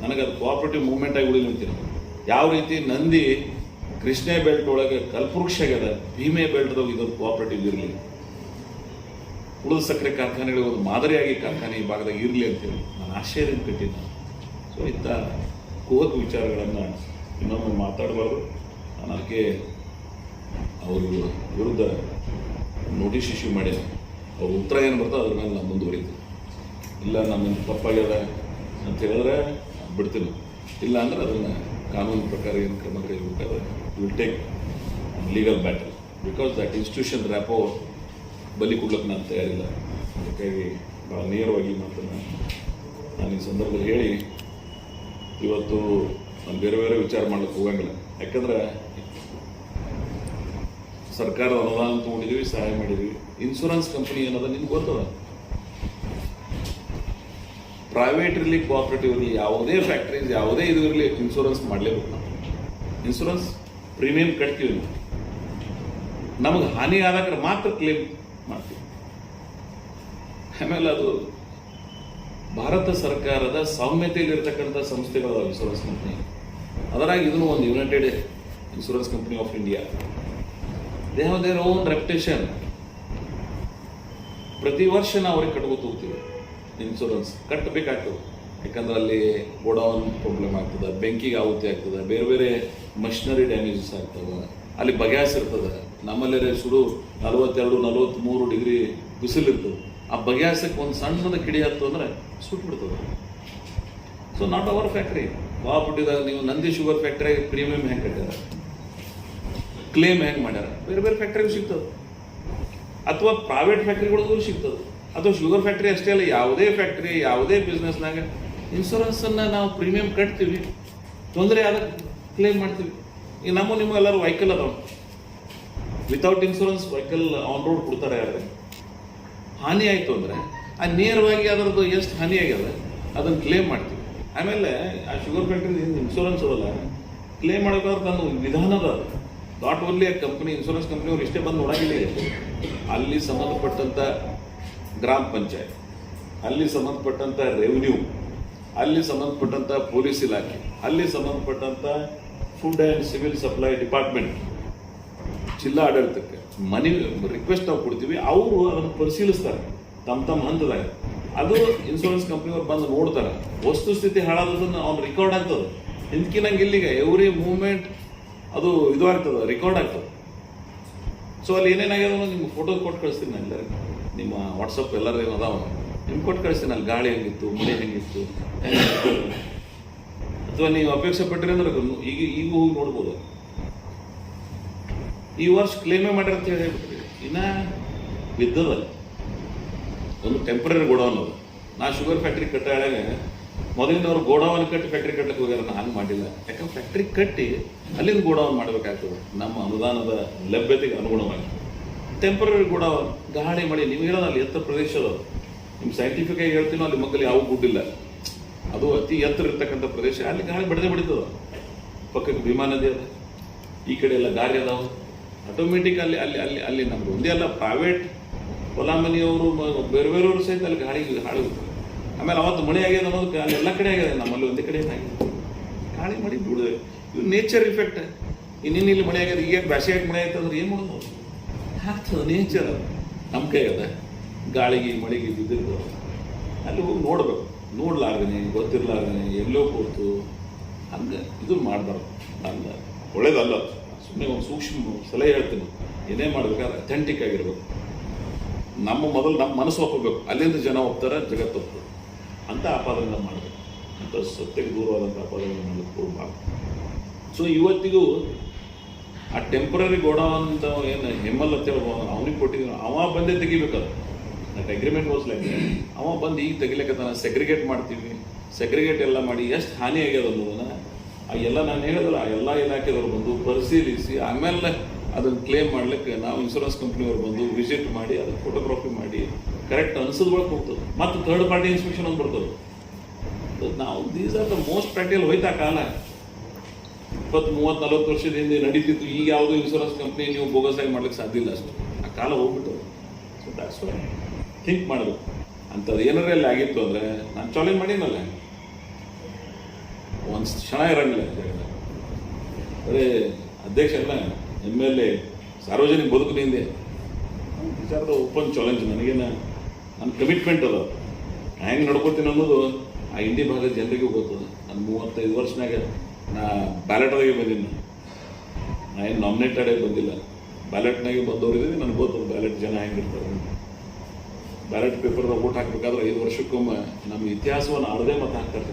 ನನಗೆ ಅದು ಕೋಆಪರೇಟಿವ್ ಮೂವ್ಮೆಂಟ್ ಆಗಿ ಉಳಿಲಿ ಅಂತೀನಿ. ಯಾವ ರೀತಿ ನಂದಿ ಕೃಷ್ಣ ಬೆಲ್ಟ್ ಒಳಗೆ ಕಲ್ಪವೃಕ್ಷ ಆಗ್ಯದ, ಭೀಮೆ ಬೆಲ್ಟ್ದಾಗ ಇದೊಂದು ಕೋಆಪರೇಟಿವ್ ಇರಲಿ, ಉಳಿದ ಸಕ್ಕರೆ ಕಾರ್ಖಾನೆಗಳಿಗೆ ಒಂದು ಮಾದರಿಯಾಗಿ ಕಾರ್ಖಾನೆ ಈ ಭಾಗದಾಗ ಇರಲಿ ಅಂತೇಳಿ ನಾನು ಆಶಯದಿಂದ ಕಟ್ಟಿದ್ದೆ. ಸೊ ಇಂಥ ಕುಹಕ ವಿಚಾರಗಳನ್ನು ಇನ್ನೊಮ್ಮೆ ಮಾತಾಡಬಾರ್ದು. ನಾನು ಅದಕ್ಕೆ ಅವ್ರ ವಿರುದ್ಧ ನೋಟಿಸ್ ಇಶ್ಯೂ ಮಾಡೀನಿ. ಅವ್ರ ಉತ್ತರ ಏನು ಬರ್ತೋ ಅದ್ರ ಮೇಲೆ ನಾನು ಮುಂದುವರಿತೀನಿ. ಇಲ್ಲ ನಮ್ಮಿಂದ ತಪ್ಪಾಗ್ಯದ ಅಂತ ಹೇಳಿದ್ರೆ ಬಿಡ್ತೀನಿ, ಇಲ್ಲ ಅಂದ್ರೆ ಅದನ್ನು ಕಾನೂನು ಪ್ರಕಾರ ಏನು ಕ್ರಮ ಕೈಗೊಳ್ಬೇಕಾದ್ರೆ will take legal battle. Because that institution ರ್ಯಾಪೋ ಬಲಿ ಕೊಡ್ಲಿಕ್ಕೆ ನಾನು ತಯಾರಿಲ್ಲ. ಅದಕ್ಕಾಗಿ ಭಾಳ ನೇರವಾಗಿ ಮಾತನ್ನು ನಾನು ಈ ಸಂದರ್ಭದಲ್ಲಿ ಹೇಳಿ, ಇವತ್ತು ನಾನು ಬೇರೆ ಬೇರೆ ವಿಚಾರ ಮಾಡ್ಲಿಕ್ಕೆ ಹೋಗಂಗಿಲ್ಲ. ಯಾಕಂದ್ರೆ ಸರ್ಕಾರದ ಅನುದಾನ ತೊಗೊಂಡಿದ್ದೀವಿ, ಸಹಾಯ ಮಾಡಿದ್ವಿ. ಇನ್ಶೂರೆನ್ಸ್ ಕಂಪನಿ ಏನದ ನಿಮ್ಗೆ ಗೊತ್ತದ. ಪ್ರೈವೇಟ್ ಇರಲಿ, ಕೋಆಪರೇಟಿವ್ ಇರಲಿ, ಯಾವುದೇ ಫ್ಯಾಕ್ಟ್ರೀಸ್ ಯಾವುದೇ ಇದು ಇರಲಿ, ಇನ್ಶೂರೆನ್ಸ್ ಮಾಡಲೇಬೇಕು. ನಾವು ಇನ್ಶೂರೆನ್ಸ್ ಪ್ರೀಮಿಯಂ ಕಟ್ತೀವಿ. ನಮಗೆ ಹಾನಿ ಆದಾಗ ಮಾತ್ರ ಕ್ಲೇಮ್ ಮಾಡ್ತೀವಿ. ಆಮೇಲೆ ಅದು ಭಾರತ ಸರ್ಕಾರದ ಸೌಮ್ಯತೆಯಲ್ಲಿರ್ತಕ್ಕಂಥ ಸಂಸ್ಥೆಗಳು ಇನ್ಶೂರೆನ್ಸ್ ಕಂಪ್ನಿ. ಅದರಾಗಿ ಇದನ್ನು ಒಂದು United insurance company of India. They have their own reputation. ಪ್ರತಿ ವರ್ಷ ನಾವು ಅವ್ರಿಗೆ ಕಟ್ಕೋತ ಹೋಗ್ತೀವಿ. ಇನ್ಶೂರೆನ್ಸ್ ಕಟ್ಟಬೇಕಾಗ್ತದೆ. ಯಾಕಂದ್ರೆ ಅಲ್ಲಿ ಗೋಡೌನ್ ಪ್ರಾಬ್ಲಮ್ ಆಗ್ತದೆ, ಬೆಂಕಿಗೆ ಆಹುತಿ ಆಗ್ತದೆ, ಬೇರೆ ಬೇರೆ ಮಷಿನರಿ ಡ್ಯಾಮೇಜಸ್ ಆಗ್ತವೆ, ಅಲ್ಲಿ ಬಗೆಹರಿಸಿರ್ತದೆ. ನಮ್ಮಲ್ಲೇ ಸುಡು 42-43 ಡಿಗ್ರಿ ಬಿಸಿಲು ಇರ್ತದೆ. ಆ ಬಗೆಹರಿಸಕ್ಕೆ ಒಂದು ಸಣ್ಣದ ಕಿಡಿ ಹತ್ತು ಅಂದ್ರೆ ಸುಟ್ಬಿಡ್ತದೆ. So not our factory. ಕೋಆಪರೇಟಿವ್ದಾಗ ನೀವು ನಂದಿ ಶುಗರ್ ಫ್ಯಾಕ್ಟ್ರಿ ಪ್ರೀಮಿಯಂ ಹೆಂಗೆ ಕಟ್ಟಾರ, ಕ್ಲೇಮ್ ಹೆಂಗೆ ಮಾಡ್ಯಾರ, ಬೇರೆ ಬೇರೆ ಫ್ಯಾಕ್ಟ್ರಿಗೂ ಸಿಗ್ತದೆ. ಅಥವಾ ಪ್ರೈವೇಟ್ ಫ್ಯಾಕ್ಟ್ರಿಗಳಿಗೂ ಸಿಗ್ತದೆ. ಅಥವಾ ಶುಗರ್ ಫ್ಯಾಕ್ಟ್ರಿ ಅಷ್ಟೇ ಅಲ್ಲ, ಯಾವುದೇ ಫ್ಯಾಕ್ಟ್ರಿ ಯಾವುದೇ ಬಿಸ್ನೆಸ್ನಾಗ ಇನ್ಶೂರೆನ್ಸನ್ನು ನಾವು ಪ್ರೀಮಿಯಂ ಕಟ್ತೀವಿ. ತೊಂದರೆ ಆದಾಗ ಕ್ಲೇಮ್ ಮಾಡ್ತೀವಿ. ಈಗ ನಿಮ್ಮ ಎಲ್ಲರೂ ವೆಹಿಕಲ್ ಅದಾವ, without insurance vehicle on road ಕೊಡ್ತಾರೆ. ಯಾರು ಹಾನಿ ಆಯಿತು ಅಂದರೆ ಆ ನೇರವಾಗಿ ಅದರದ್ದು ಎಷ್ಟು ಹಾನಿ ಆಗ್ಯದ ಅದನ್ನು ಕ್ಲೇಮ್ ಮಾಡ್ತೀವಿ. ಆಮೇಲೆ ಆ ಶುಗರ್ ಫ್ಯಾಕ್ಟ್ರಿ ಇನ್ಶೂರೆನ್ಸ್ ಅದಲ್ಲ, ಕ್ಲೇಮ್ ಮಾಡೋಕ್ಕಾದ್ರೆ ನನ್ನ ವಿಧಾನದ ನಾಟ್ ಓನ್ಲಿ ಕಂಪ್ನಿ, ಇನ್ಶೂರೆನ್ಸ್ ಕಂಪ್ನಿಯವ್ರು ಇಷ್ಟೇ ಬಂದು ನೋಡಂಗಿಲ್ಲ. ಅಲ್ಲಿ ಸಂಬಂಧಪಟ್ಟಂಥ ಗ್ರಾಮ ಪಂಚಾಯತ್, ಅಲ್ಲಿ ಸಂಬಂಧಪಟ್ಟಂಥ ರೆವಿನ್ಯೂ, ಅಲ್ಲಿ ಸಂಬಂಧಪಟ್ಟಂಥ ಪೊಲೀಸ್ ಇಲಾಖೆ, ಅಲ್ಲಿ ಸಂಬಂಧಪಟ್ಟಂಥ food and civil supply department, ಜಿಲ್ಲಾ ಆಡಳಿತಕ್ಕೆ ಮನಿ ರಿಕ್ವೆಸ್ಟ್ ನಾವು ಕೊಡ್ತೀವಿ. ಅವರು ಅದನ್ನು ಪರಿಶೀಲಿಸ್ತಾರೆ ತಮ್ಮ ಹಂತದಾಗ. ಅದು ಇನ್ಶೂರೆನ್ಸ್ ಕಂಪ್ನಿಯವ್ರು ಬಂದು ನೋಡ್ತಾರೆ. ವಸ್ತುಸ್ಥಿತಿ ಹಾಳಾದದನ್ನು ಅವ್ನು ರೆಕಾರ್ಡ್ ಆಗ್ತದೆ. ಹಿಂದ್ಕಿನಂಗೆ ಇಲ್ಲಿಗೆ ಎವ್ರಿ ಮೂವ್ಮೆಂಟ್ ಅದು ಇದು ಆಗ್ತದೆ, ರೆಕಾರ್ಡ್ ಆಗ್ತದೆ. ಸೊ ಅಲ್ಲಿ ಏನೇನಾಗ್ಯದ ನಿಮ್ಗೆ ಫೋಟೋ ಕೊಟ್ಟು ಕಳಿಸ್ತೀನಿ ನಾನು ಎಲ್ಲರಿಗೂ. ನಿಮ್ಮ ವಾಟ್ಸಪ್ ಎಲ್ಲರೂ ಏನು ಅದಾವ ನಿಮ್ಗೆ ಕೊಟ್ಟು ಕಳಿಸ್ತೀನಿ. ಅಲ್ಲಿ ಗಾಳಿ ಹೆಂಗಿತ್ತು, ಮಳೆ ಹೆಂಗಿತ್ತು, ಅಥವಾ ನೀವು ಅಪೇಕ್ಷೆ ಪಟ್ಟರೆ ಅಂದ್ರೆ ಈಗ ಹೋಗಿ ನೋಡ್ಬೋದು. ಈ ವರ್ಷ ಕ್ಲೇಮೇ ಮಾಡ್ಯಾರ ಅಂತ ಹೇಳಿ ಹೇಳ್ಬಿಟ್ರಿ. ಇನ್ನು ಬಿದ್ದದ ಒಂದು ಟೆಂಪ್ರರಿ ಗೋಡೌನ್ ಅದು. ನಾ ಶುಗರ್ ಫ್ಯಾಕ್ಟ್ರಿ ಕಟ್ಟಾಗ ಮೊದಲಿನವ್ರು ಗೋಡೌನ್ ಕಟ್ಟಿ ಫ್ಯಾಕ್ಟ್ರಿ ಕಟ್ಟಕ್ಕೆ ಹೋಗ್ಯಾರ. ನಾನು ಹಂಗೆ ಮಾಡಿಲ್ಲ. ಯಾಕಂದ್ರೆ ಫ್ಯಾಕ್ಟ್ರಿ ಕಟ್ಟಿ ಅಲ್ಲಿಂದ ಗೋಡೌನ್ ಮಾಡಬೇಕಾಗ್ತದೆ ನಮ್ಮ ಅನುದಾನದ ಲಭ್ಯತೆಗೆ ಅನುಗುಣವಾಗಿ. ಟೆಂಪ್ರರಿ ಗೋಡೌನ್ ಗಾಳಿ ಮಳೆ ನಿಮ್ಗೆ ಹೇಳೋದು ಅಲ್ಲಿ ಎತ್ತರ ಪ್ರದೇಶ ಅದು. ನಿಮ್ಮ ಸೈಂಟಿಫಿಕ್ ಆಗಿ ಹೇಳ್ತೀನೋ ಅಲ್ಲಿ ಮಕ್ಕಳು ಯಾವ ಗುಡ್ಡಿಲ್ಲ, ಅದು ಅತಿ ಎತ್ತರ ಇರ್ತಕ್ಕಂಥ ಪ್ರದೇಶ. ಅಲ್ಲಿ ಗಾಳಿ ಬಡದೆ ಬಡಿತದ. ಪಕ್ಕಕ್ಕೆ ಭೀಮಾ ನದಿ ಅದ, ಈ ಕಡೆ ಎಲ್ಲ ದಾರಿ ಅದಾವ. ಆಟೋಮೆಟಿಕ್ ಅಲ್ಲಿ ಅಲ್ಲಿ ಅಲ್ಲಿ ಅಲ್ಲಿ ನಮ್ದು ಒಂದೇ ಅಲ್ಲ, ಪ್ರೈವೇಟ್ ಹೊಲ ಮನೆಯವರು ಬೇರೆ ಬೇರೆಯವರು ಸಹಿತ ಅಲ್ಲಿ ಹಾಳು. ಆಮೇಲೆ ಅವತ್ತು ಮಳೆ ಆಗ್ಯದ ಅನ್ನೋದಕ್ಕೆ ಅಲ್ಲಿ ಎಲ್ಲ ಕಡೆ ಆಗ್ಯದ, ನಮ್ಮಲ್ಲಿ ಒಂದೇ ಕಡೆ ಏನಾಗಿದೆ ಗಾಳಿ ಮಳೆ ಬಿಡುದೆ. ಇವು ನೇಚರ್ ಇಫೆಕ್ಟ್. ಇನ್ನೇನು ಇಲ್ಲಿ ಮಳೆ ಆಗ್ಯದ, ಈಗ ಬ್ಯಾಸಿಗೆ ಮಳೆ ಆಯ್ತು ಅಂದ್ರೆ ಏನು ಮಾಡೋದು ಆಗ್ತದೆ. ನೇಚರ್ ನಮ್ಮ ಕೈ ಅದ. ಗಾಳಿಗೆ ಮಳೆಗೆ ಬಿದ್ದಿದ್ದು ಅಲ್ಲಿ ಹೋಗಿ ನೋಡ್ಬೇಕು. ನೋಡ್ಲಾರ್ದೇನೆ ಗೊತ್ತಿರ್ಲಾರ್ದೇನೆ ಎಲ್ಲೋ ಕೂತು ಹಂಗೆ ಇದು ಮಾಡಬಾರ್ದು. ಅಲ್ಲ, ಒಳ್ಳೇದಲ್ಲ. ಸುಮ್ಮನೆ ಒಂದು ಸೂಕ್ಷ್ಮ ಸಲಹೆ ಹೇಳ್ತೀನಿ. ಏನೇ ಮಾಡ್ಬೇಕಾದ್ರೆ ಅಥೆಂಟಿಕ್ ಆಗಿರ್ಬೇಕು. ಮೊದಲು ನಮ್ಮ ಮನಸ್ಸು ಒಪ್ಪಬೇಕು. ಅಲ್ಲಿಂದ ಜನ ಒಪ್ತಾರೆ, ಜಗತ್ತು ಒಪ್ತಾರೆ. ಅಂತ ಆಪಾದನೆ ಮಾಡಬೇಕು. ಅಂತ ಸತ್ಯಕ್ಕೆ ದೂರವಾದಂಥ ಆಪಾದನೆ ಮಾಡಲಿಕ್ಕೆ ಹೋಗ್ಬಾರ್ದು. ಸೊ ಇವತ್ತಿಗೂ ಆ ಟೆಂಪ್ರರಿ ಗೋಡೌನ್ ಅಂತ ಏನು ಹೆಮ್ಮಲ್ ಅಂತ ಹೇಳ್ಬೋದು, ಅವನಿಗೆ ಕೊಟ್ಟಿದ್ದೀವಿ. ಅವ ಬಂದೇ ತೆಗಿಬೇಕದು. ದಟ್ ಅಗ್ರಿಮೆಂಟ್ ವಾಸ್ ಲೈಕ್ ಅವ ಬಂದು ಈಗ ತೆಗಿಲಿಕ್ಕೆ ಸೆಗ್ರಿಗೇಟ್ ಮಾಡ್ತೀವಿ. ಸೆಗ್ರಿಗೇಟ್ ಎಲ್ಲ ಮಾಡಿ ಎಷ್ಟು ಹಾನಿ ಆಗ್ಯದ ಅನ್ನೋದನ್ನು ಆ ಎಲ್ಲ ನಾನು ಹೇಳಿದ್ರೆ ಆ ಎಲ್ಲ ಇಲಾಖೆದವ್ರು ಬಂದು ಪರಿಶೀಲಿಸಿ ಆಮೇಲೆ ಅದನ್ನು ಕ್ಲೇಮ್ ಮಾಡಲಿಕ್ಕೆ ನಾವು ಇನ್ಶೂರೆನ್ಸ್ ಕಂಪ್ನಿಯವ್ರು ಬಂದು ವಿಸಿಟ್ ಮಾಡಿ ಅದನ್ನು ಫೋಟೋಗ್ರಫಿ ಮಾಡಿ ಕರೆಕ್ಟ್ ಅನ್ಸೋದ್ ಒಳಗೆ ಹೋಗ್ತದೆ. ಮತ್ತು ಥರ್ಡ್ ಪಾರ್ಟಿ ಇನ್ಸ್ಪೆಕ್ಷನ್ ಒಂದು ಬರ್ತದೆ. ನಾವು these are the most practical. ಹೋಯ್ತಾ ಕಾಲ 20-30-40 ವರ್ಷದ ಹಿಂದೆ ನಡೀತಿತ್ತು. ಈಗ ಯಾವುದೋ ಇನ್ಶೂರೆನ್ಸ್ ಕಂಪ್ನಿ ನೀವು ಬೋಗಸಾಗಿ ಮಾಡ್ಲಿಕ್ಕೆ ಸಾಧ್ಯ ಇಲ್ಲ. ಅಷ್ಟು ಆ ಕಾಲ ಹೋಗ್ಬಿಟ್ಟು. ಸೊ ದಾಟ್ಸ್ ವೈ ಥಿಂಕ್ ಮಾಡಬೇಕು. ಅಂಥದ್ದು ಏನಾರ ಅಲ್ಲಿ ಆಗಿತ್ತು ಅಂದರೆ ನಾನು ಚಾಲೆಂಜ್ ಮಾಡೀನಲ್ಲ, ಒಂದು ಕ್ಷಣ ಇರಂಗಿಲ್ಲ ಜಾಗದಾಗ. ಬರೀ ಅಧ್ಯಕ್ಷ ಎಲ್ಲ MLA ಸಾರ್ವಜನಿಕ ಬದುಕಿನ ಹಿಂದೆ ವಿಚಾರದ ಓಪನ್ ಚಾಲೆಂಜ್. ನನಗೇನು ನನ್ನ ಕಮಿಟ್ಮೆಂಟ್ ಅದ. ಹೆಂಗೆ ನಡ್ಕೋತೀನಿ ಅನ್ನೋದು ಆ ಇಂಡಿ ಭಾಗದ ಜನರಿಗೂ ಗೊತ್ತದ. ನಾನು 35 ವರ್ಷನಾಗ ನಾ ಬ್ಯಾಲೆಟ್ದಾಗೆ ಬಂದೀನಿ, ನಾ ಏನು ನಾಮಿನೇಟೆಡ್ ಆಗಿ ಬಂದಿಲ್ಲ. ಬ್ಯಾಲೆಟ್ನಾಗೆ ಬಂದವ್ರು ಇದ್ದೀವಿ, ನನಗೆ ಗೊತ್ತದು ಬ್ಯಾಲೆಟ್ ಜನ ಹೆಂಗಿರ್ತಾರೆ. ಬ್ಯಾಲೆಟ್ ಪೇಪರ್ದಾಗ ಓಟ್ ಹಾಕಬೇಕಾದ್ರೆ 5 ವರ್ಷಕ್ಕೊಮ್ಮೆ ನಮ್ಮ ಇತಿಹಾಸವನ್ನು ಅರ್ಧೇ ಮತ ಹಾಕ್ತಾರೆ.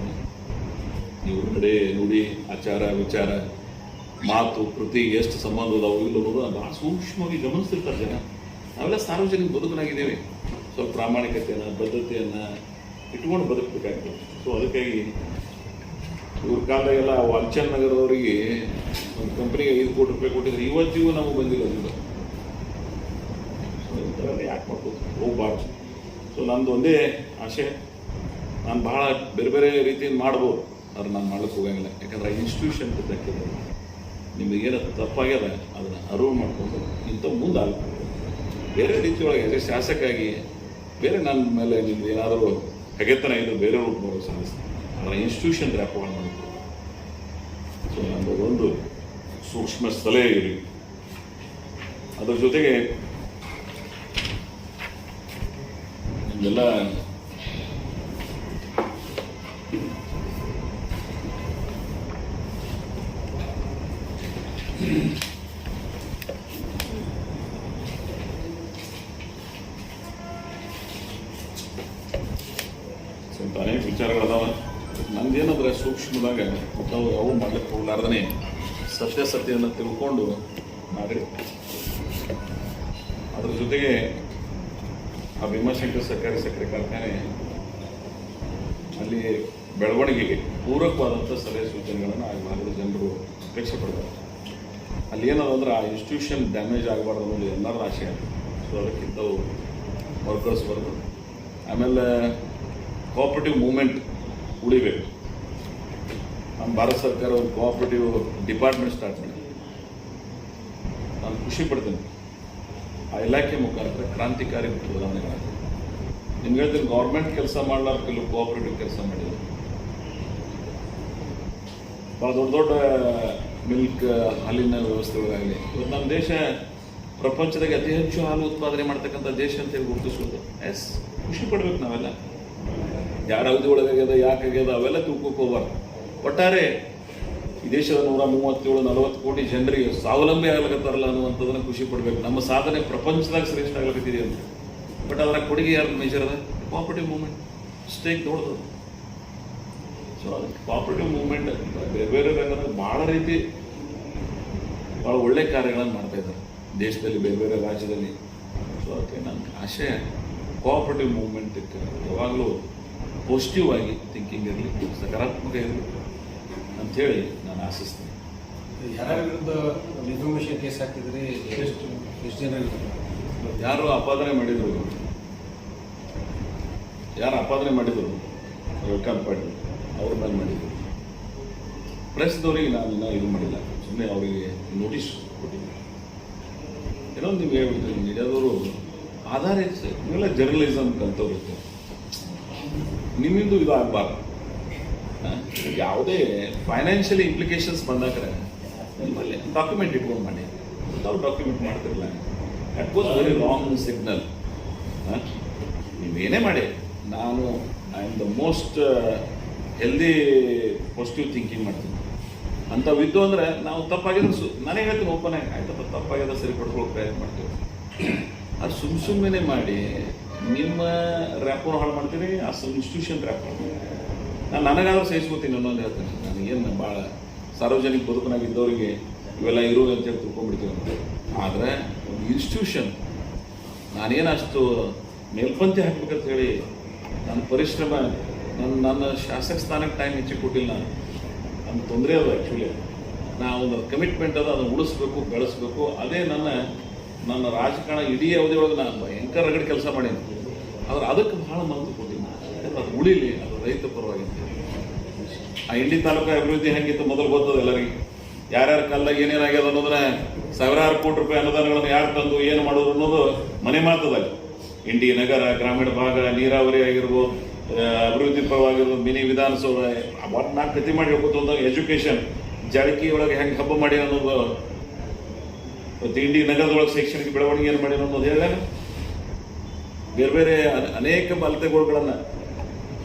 ನೀವು ನಡೆ ನುಡಿ ಆಚಾರ ವಿಚಾರ ಮಾತು ಕೃತಿ ಎಷ್ಟು ಸಂಬಂಧ ಅದಾವು ಇಲ್ಲ ಅನ್ನೋದು ಭಾಳ ಸೂಕ್ಷ್ಮವಾಗಿ ಗಮನಿಸ್ತಿರ್ತಾರೆ ಜನ. ನಾವೆಲ್ಲ ಸಾರ್ವಜನಿಕ ಬದುಕನಾಗಿದ್ದೇವೆ, ಸ್ವಲ್ಪ ಪ್ರಾಮಾಣಿಕತೆಯನ್ನು ಬದ್ಧತೆಯನ್ನು ಇಟ್ಕೊಂಡು ಬದುಕಬೇಕಾಗ್ತದೆ. ಸೊ ಅದಕ್ಕಾಗಿ ಇವ್ರ ಕಾಲದಾಗೆಲ್ಲ ವಾಲ್ಚನ್ ನಗರದವರಿಗೆ ಒಂದು ಕಂಪ್ನಿಗೆ 5 ಕೋಟಿ ರೂಪಾಯಿ ಕೊಟ್ಟಿದ್ರೆ ಇವತ್ತಿಗೂ ನಮಗೆ ಬಂದಿಲ್ಲ ಅದಿಂದ. ಸೊ ಇಂಥವೆಲ್ಲ ಯಾಕೆ ಮಾಡ್ಬೋದು, ಹೋಗ್ಬಾರ್ದು. ಸೊ ನಂದು ಒಂದೇ ಆಸೆ, ನಾನು ಭಾಳ ಬೇರೆ ಬೇರೆ ರೀತಿಯಿಂದ ಮಾಡ್ಬೋದು, ಆದ್ರೆ ನಾನು ಮಾಡ್ಲಿಕ್ಕೆ ಹೋಗಂಗಿಲ್ಲ. ಯಾಕಂದ್ರೆ ಆ ಇನ್ಸ್ಟಿಟ್ಯೂಷನ್ ಧಕ್ಕಿದೆ. ನಿಮಗೇನು ತಪ್ಪಾಗ್ಯದ ಅದನ್ನು ಅರಿವು ಮಾಡಿಕೊಂಡು ಇಂಥ ಮುಂದಾಗಬೇಕು. ಬೇರೆ ರೀತಿಯೊಳಗೆ ಅದೇ ಶಾಸಕಾಗಿ ಬೇರೆ ನನ್ನ ಮೇಲೆ ನಿಮ್ದು ಏನಾದರೂ ಹಗೆತನ ಇದ್ದು ಬೇರೆ ರೂಪ ಮಾಡೋದು ಸಾಧಿಸ್ತೀನಿ. ಅದರ ಇನ್ಸ್ಟಿಟ್ಯೂಷನ್ ರ್ಯಾಪೋಣ ಮಾಡಬೇಕು. ಸೊ ನಮ್ಮದು ಒಂದು ಸೂಕ್ಷ್ಮ ಸಲಹೆ ಇರಿ. ಅದ್ರ ಜೊತೆಗೆ ನಿಮ್ಮೆಲ್ಲ ಸ್ವಲ್ಪ ಅನೇಕ ವಿಚಾರಗಳದಾವ. ನಂದೇನಂದ್ರೆ ಸೂಕ್ಷ್ಮದಾಗ ನಾವು ಯಾವ ಮಾಡ್ಲಿಕ್ಕೆ ಹೋಗ್ಲಾರ್ದೇ ಸತ್ಯವನ್ನು ತಿಳ್ಕೊಂಡು ಮಾಡಿ. ಅದ್ರ ಜೊತೆಗೆ ಆ ಭೀಮಾಶಂಕರ್ ಸರ್ಕಾರಿ ಸಕ್ಕರೆ ಕಾರ್ಖಾನೆ ಅಲ್ಲಿ ಬೆಳವಣಿಗೆಗೆ ಪೂರಕವಾದಂಥ ಸಲಹೆ ಸೂಚನೆಗಳನ್ನು ಆ ಭಾಗದ ಜನರು ಅಪೇಕ್ಷೆ ಪಡ್ತಾರೆ. ಅಲ್ಲಿ ಏನದಂದ್ರೆ ಆ ಇನ್ಸ್ಟಿಟ್ಯೂಷನ್ ಡ್ಯಾಮೇಜ್ ಆಗಬಾರ್ದು ಅನ್ನೋದು ಎಲ್ಲರ ಆಶೆ ಆಗುತ್ತೆ. ಸೊ ಅದಕ್ಕಿಂತವು ವರ್ಕರ್ಸ್ ಬರೋದು. ಆಮೇಲೆ ಕೋಆಪರೇಟಿವ್ ಮೂವ್ಮೆಂಟ್ ಉಳಿಬೇಕು. ನಮ್ಮ ಭಾರತ ಸರ್ಕಾರ ಒಂದು ಕೋಆಪರೇಟಿವ್ ಡಿಪಾರ್ಟ್ಮೆಂಟ್ ಸ್ಟಾರ್ಟ್ ಮಾಡಿದೆ. ನಾನು ಖುಷಿ ಪಡ್ತೀನಿ. ಆ ಇಲಾಖೆ ಮುಖಾಂತರ ಕ್ರಾಂತಿಕಾರಿ ಬದಲಾವಣೆಗಳಾಗ್ತದೆ. ನಿಮ್ಗೆ ಹೇಳ್ತೀನಿ, ಗೌರ್ಮೆಂಟ್ ಕೆಲಸ ಮಾಡಲಾರ ಕೆಲವು ಕೋಆಪರೇಟಿವ್ ಕೆಲಸ ಮಾಡಿದ್ರು. ಭಾಳ ದೊಡ್ಡ ದೊಡ್ಡ ಮಿಲ್ಕ್ ಹಾಲಿನ ವ್ಯವಸ್ಥೆಗಳಾಗಲಿ. ಇವತ್ತು ನಮ್ಮ ದೇಶ ಪ್ರಪಂಚದಾಗ ಅತಿ ಹೆಚ್ಚು ಹಾಲು ಉತ್ಪಾದನೆ ಮಾಡ್ತಕ್ಕಂಥ ದೇಶ ಅಂತೇಳಿ ಗುರುತಿಸೋದು. ಎಸ್, ಖುಷಿ ಪಡ್ಬೇಕು ನಾವೆಲ್ಲ. ಯಾರ ಅವಧಿ ಒಳಗಾಗ್ಯದ ಯಾಕಾಗ್ಯದ ಅವೆಲ್ಲ ತಿಳ್ಕೊಕ್ ಹೋಗ್ಬಾರ್ದು. ಒಟ್ಟಾರೆ ಈ ದೇಶದ 137-140 ಕೋಟಿ ಜನರಿಗೆ ಸ್ವಾವಲಂಬಿ ಆಗ್ಲಕತ್ತಾರಲ್ಲ ಅನ್ನುವಂಥದ್ದನ್ನ ಖುಷಿ ಪಡ್ಬೇಕು. ನಮ್ಮ ಸಾಧನೆ ಪ್ರಪಂಚದಾಗ ಶ್ರೇಷ್ಠ ಆಗ್ಲಕತ್ತಿದೆ ಅಂತ. ಬಟ್ ಅದರ ಕೊಡುಗೆ ಯಾರು ಮೇಜರ್ ಅದ? ಕೋಆಪರೇಟಿವ್ ಮೂವ್ಮೆಂಟ್ ಸ್ಟೇಕ್ ದೊಡ್ಡದು. ಸೊ ಅದಕ್ಕೆ ಕೋಆಪರೇಟಿವ್ ಮೂವ್ಮೆಂಟ್ ಬೇರೆ ಬೇರೆ ರಂಗದಾಗ ಭಾಳ ರೀತಿ ಭಾಳ ಒಳ್ಳೆ ಕಾರ್ಯಗಳನ್ನು ಮಾಡ್ತಾ ಇದ್ದಾರೆ ದೇಶದಲ್ಲಿ, ಬೇರೆ ಬೇರೆ ರಾಜ್ಯದಲ್ಲಿ. ಸೊ ಅದಕ್ಕೆ ನನ್ನ ಆಶೆ ಕೋಆಪರೇಟಿವ್ ಮೂವ್ಮೆಂಟಕ್ಕೆ ಯಾವಾಗಲೂ ಪಾಸಿಟಿವ್ ಆಗಿ ಥಿಂಕಿಂಗ್ ಇರಲಿ, ಸಕಾರಾತ್ಮಕ ಇರಲಿ ಅಂಥೇಳಿ ನಾನು ಆಶಿಸ್ತೀನಿ. ಯಾರ ವಿರುದ್ಧ ಡಿಫಾಮೇಷನ್ ಕೇಸ್ ಹಾಕಿದ್ರೆ ಎಷ್ಟು ಜನ ಯಾರು ಅಪಾದನೆ ಮಾಡಿದರು ರವಿಕಾಂತ್ ಪಾಟೀಲ್ ಅವ್ರ ಮೇಲೆ ಮಾಡಿದರು. ಪ್ರೆಸ್ದವ್ರಿಗೆ ನಾನು ಇನ್ನೂ ಇದು ಮಾಡಿಲ್ಲ, ಸುಮ್ಮನೆ ಅವರಿಗೆ ನೋಟಿಸ್ ಕೊಟ್ಟಿದ್ದೆ. ಇನ್ನೊಂದು ನೀವು ಹೇಳ್ಬಿಡ್ತೀವಿ, ಮೀಡಿಯಾದವರು ಆಧಾರಿತ ಇವೆಲ್ಲ ಜರ್ನಲಿಸಮ್ ಕಲ್ತವ್ರು ಇರ್ತಾರೆ. ನಿಮ್ಮಿಂದು ಇದು ಆಗಬಾರ್ದು. ಯಾವುದೇ ಫೈನಾನ್ಷಿಯಲಿ ಇಂಪ್ಲಿಕೇಶನ್ಸ್ ಬಂದಾಕ್ರೆ ನಿಮ್ಮಲ್ಲಿ ಡಾಕ್ಯುಮೆಂಟ್ ಇಟ್ಕೊಂಡು ಮಾಡಿ. ಅವ್ರು ಡಾಕ್ಯುಮೆಂಟ್ ಮಾಡ್ತಿರಲ್ಲ, that was very wrong signal. ನೀವೇನೇ ಮಾಡಿ, ನಾನು I am the most healthy positive thinking ಮಾಡ್ತೀನಿ. ಅಂಥವಿದ್ದು ಅಂದರೆ ನಾವು ತಪ್ಪಾಗಿದ್ರೆ ನಾನೇ ಹೇಳ್ತೀನಿ ಓಪನ್ ಆಗಿ, ಆಯ್ತಪ್ಪ ತಪ್ಪಾಗಿದ್ರೆ ಸರಿಪಡ್ಕೊಳ್ಳೋಕೆ ಪ್ರಯತ್ನ ಮಾಡ್ತೀವಿ. ಅದು ಸುಮ್ಮನೆ ಮಾಡಿ ನಿಮ್ಮ ರ್ಯಾಪೋರ್ ಹಾಳು ಮಾಡ್ತೀನಿ, ಆ ಇನ್ಸ್ಟಿಟ್ಯೂಷನ್ ರ್ಯಾಪೋರ್. ನಾನು ನನಗಾದ್ರೂ ಸಹಿಸ್ಕೋತೀನಿ ಅನ್ನೋದು ಹೇಳ್ತೀನಿ. ನನಗೇನು ಭಾಳ ಸಾರ್ವಜನಿಕ ಬದುಕನಾಗಿದ್ದವರಿಗೆ ಇವೆಲ್ಲ ಇರು ಅಂತೇಳಿ ತಿಳ್ಕೊಂಡ್ಬಿಡ್ತೀವಿ. ಆದರೆ ಒಂದು ಇನ್ಸ್ಟಿಟ್ಯೂಷನ್ ನಾನೇನು ಅಷ್ಟು ಮೇಲ್ಪಂಕ್ತಿ ಹಾಕ್ಬೇಕಂತ ಹೇಳಿ ನನ್ನ ಪರಿಶ್ರಮ, ನನ್ನ ಶಾಸಕ ಸ್ಥಾನಕ್ಕೆ ಟೈಮ್ ಹೆಚ್ಚಿಗೆ ಕೊಟ್ಟಿಲ್ಲ. ನಾನು ನನ್ನ ತೊಂದರೆ ಅದು ಆ್ಯಕ್ಚುಲಿ. ನಾವು ಒಂದು ಕಮಿಟ್ಮೆಂಟ್ ಅದ, ಅದನ್ನು ಉಳಿಸ್ಬೇಕು, ಬೆಳೆಸ್ಬೇಕು. ಅದೇ ನನ್ನ ರಾಜಕಾರಣ ಇಡೀ ಅವಧಿ ಒಳಗೆ ನಾನು ಭಯಂಕರ ರಗಡೆ ಕೆಲಸ ಮಾಡೀನಿ. ಆದ್ರೆ ಅದಕ್ಕೆ ಭಾಳ ಮಹತ್ವ ಕೊಟ್ಟಿನಿ. ಅದು ಉಳಿಲಿ, ಅದು ರೈತ ಪರವಾಗಿ. ಆ ಇಂಡಿ ತಾಲೂಕು ಅಭಿವೃದ್ಧಿ ಹೆಂಗಿತ್ತು ಮೊದಲು ಗೊತ್ತದ ಎಲ್ಲರಿಗೆ. ಯಾರ್ಯಾರ ಕಾಲದಾಗ ಏನೇನಾಗ್ಯದ ಅನ್ನೋದನ್ನ ಸಾವಿರಾರು ಕೋಟಿ ರೂಪಾಯಿ ಅನುದಾನಗಳನ್ನು ಯಾರು ತಂದು ಏನು ಮಾಡೋದು ಅನ್ನೋದು ಮನೆ ಮಾತದಾಗ. ಇಂಡಿ ನಗರ, ಗ್ರಾಮೀಣ ಭಾಗ, ನೀರಾವರಿ ಆಗಿರ್ಬೋದು, ಅಭಿವೃದ್ಧಿ ಪರವಾಗಿರ್ಬೋದು, ಮಿನಿ ವಿಧಾನಸೌಧ, ಅವತ್ತು ನಾನು ಕತಿ ಮಾಡಿ ಹೇಳ್ಕೊತ ಎಜುಕೇಷನ್ ಜಾಳಕಿ ಒಳಗೆ ಹೆಂಗೆ ಹಬ್ಬ ಮಾಡಿ ಅನ್ನೋದು, ಮತ್ತು ಇಂಡಿ ನಗರದೊಳಗೆ ಶೈಕ್ಷಣಿಕ ಬೆಳವಣಿಗೆ ಏನು ಮಾಡಿ ಅನ್ನೋದು ಹೇಳ. ಬೇರೆ ಬೇರೆ ಅನೇಕ ಬಲತೆಗಳನ್ನು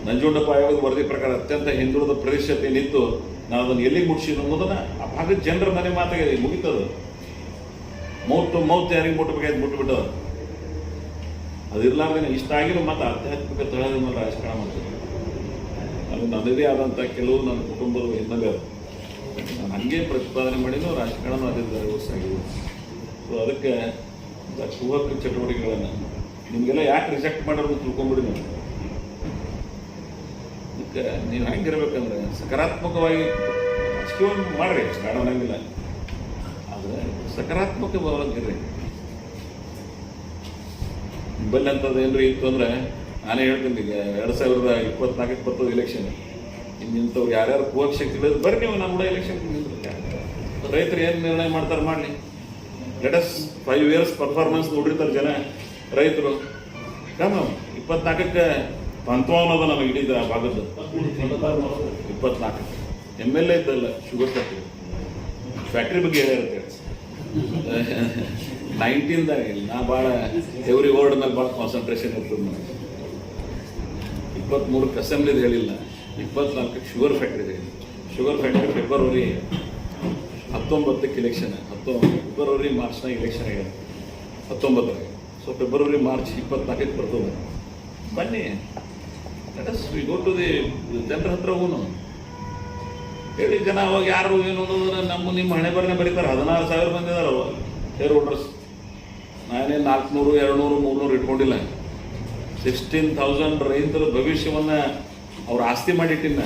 ನಂಜುಂಡಪ್ಪ ಆಯೋಗದ ವರದಿ ಪ್ರಕಾರ ಅತ್ಯಂತ ಹಿಂದುಳಿದ ಪ್ರದೇಶತೆ ನಿಂತು ನಾನು ಅದನ್ನು ಎಲ್ಲಿಗೆ ಮುಟ್ಸಿದ್ರು ಅನ್ನೋದನ್ನ ಆ ಭಾಗದ ಜನರ ಮನೆ ಮಾತಾಗಿದೆ, ಮುಗಿತದ. ಮೌತ್ ಟು ಮೌತ್ ಯಾರಿಗೆ ಮುಟ್ಟಬೇಕಾಯ್ತು ಮುಟ್ಬಿಟ್ಟದ. ಅದು ಇರ್ಲಾರ್ದೇನೆ ಇಷ್ಟ ಆಗಿರೋ ಮತ್ತು ಆಧ್ಯಾತ್ಮಿಕ ತಳದ ಮೇಲೆ ರಾಜಕಾರಣ ಮಾಡ್ತಾರೆ. ಅದು ನನ್ನದೇ ಆದಂಥ ಕೆಲವು ನನ್ನ ಕುಟುಂಬದ ಹಿನ್ನೆಲೆ ಅದು. ನಾನು ಹಂಗೆ ಪ್ರತಿಪಾದನೆ ಮಾಡಿನೂ ರಾಜಕಾರಣ ಅದೇ ಸಾಗಿದೆ. ಸೊ ಅದಕ್ಕೆ ಕುಹಕ ಚಟುವಟಿಕೆಗಳನ್ನು ನಿಮಗೆಲ್ಲ ಯಾಕೆ ರಿಜೆಕ್ಟ್ ಮಾಡೋದು ತಿಳ್ಕೊಂಬಿಡಿ ನೀವು. ಅದಕ್ಕೆ ನೀವು ಹೆಂಗಿರ್ಬೇಕಂದ್ರೆ ಸಕಾರಾತ್ಮಕವಾಗಿ ರಾಜಕೀಯ ಮಾಡ್ರಿ, ಕಾರಣವಾಗಿಲ್ಲ, ಆದರೆ ಸಕಾರಾತ್ಮಕವಾಗಿರ್ರಿ. ನಿಂಬಲ್ಲಿ ಅಂಥದ್ದು ಏನ್ರಿ ಇತ್ತು ಅಂದರೆ ನಾನೇ ಹೇಳ್ತೀನಿ, ಈಗ 2024 ಬರ್ತದೆ ಎಲೆಕ್ಷನ್. ಇಂಥವ್ರು ಯಾರ್ಯಾರು ಕುಹಕ ಶಕ್ತಿಗಳಿದ್ರು ಬರ್ರಿ ನೀವು ನಮ್ಮ ಕೂಡ ಎಲೆಕ್ಷನ್. ರೈತರು ಏನು ನಿರ್ಣಯ ಮಾಡ್ತಾರೆ ಮಾಡಲಿ. ಲೆಟಸ್ 5 years ಪರ್ಫಾರ್ಮೆನ್ಸ್ ನೋಡಿರ್ತಾರೆ ಜನ ರೈತರು. ಕಮ್ಮ 24ಕ್ಕೆ ಪಂತವನ್ನದ ನಮಗೆ ಇಡೀ ಭಾಗದ್ದು 24 MLA ಇದ್ದಲ್ಲ ಶುಗರ್ ಫ್ಯಾಕ್ಟ್ರಿ ಬಗ್ಗೆ ಹೇಳಿರುತ್ತೆ 19ದಾಗ. ನಾ ಭಾಳ ಎವ್ರಿ ವರ್ಡ್ ಮೇಲೆ ಭಾಳ ಕಾನ್ಸಂಟ್ರೇಷನ್ ಇರ್ತದೆ ನನಗೆ. 23ಕ್ಕೆ ಅಸೆಂಬ್ಲಿದು ಹೇಳಿಲ್ಲ, 24ಕ್ಕೆ ಶುಗರ್ ಫ್ಯಾಕ್ಟ್ರಿ ಹೇಳಿಲ್ಲ. ಶುಗರ್ ಫ್ಯಾಕ್ಟ್ರಿ ಫೆಬ್ರವರಿ 19ಕ್ಕೆ ಎಲೆಕ್ಷನ್, ಫೆಬ್ರವರಿ ಮಾರ್ಚ್ನಾಗ ಎಲೆಕ್ಷನ್ ಆಗಿದೆ 19ರಲ್ಲಿ. ಸೊ ಫೆಬ್ರವರಿ ಮಾರ್ಚ್ 24ಕ್ಕೆ ಬರ್ತದೆ. ಬನ್ನಿ, let us we go to the ಜನರ ಹತ್ರ ಹೋಗೋಣ. ಹೇಳಿ ಜನ ಅವಾಗ ಯಾರು ಏನು ಅನ್ನೋದನ್ನ ನಿಮ್ಮ ಹಣೆ ಬರನೇ ಬರೀತಾರೆ. 16,000 ಮಂದಿ ಇದಾರೆ ಅವಾಗ ಶೇರ್ ಹೋಲ್ಡರ್ಸ್. ನಾನೇನು 400, 200, 300 ಇಟ್ಕೊಂಡಿಲ್ಲ. 16,000 ರೈತರ ಭವಿಷ್ಯವನ್ನು ಅವ್ರ ಆಸ್ತಿ ಮಾಡಿಟ್ಟಿನ.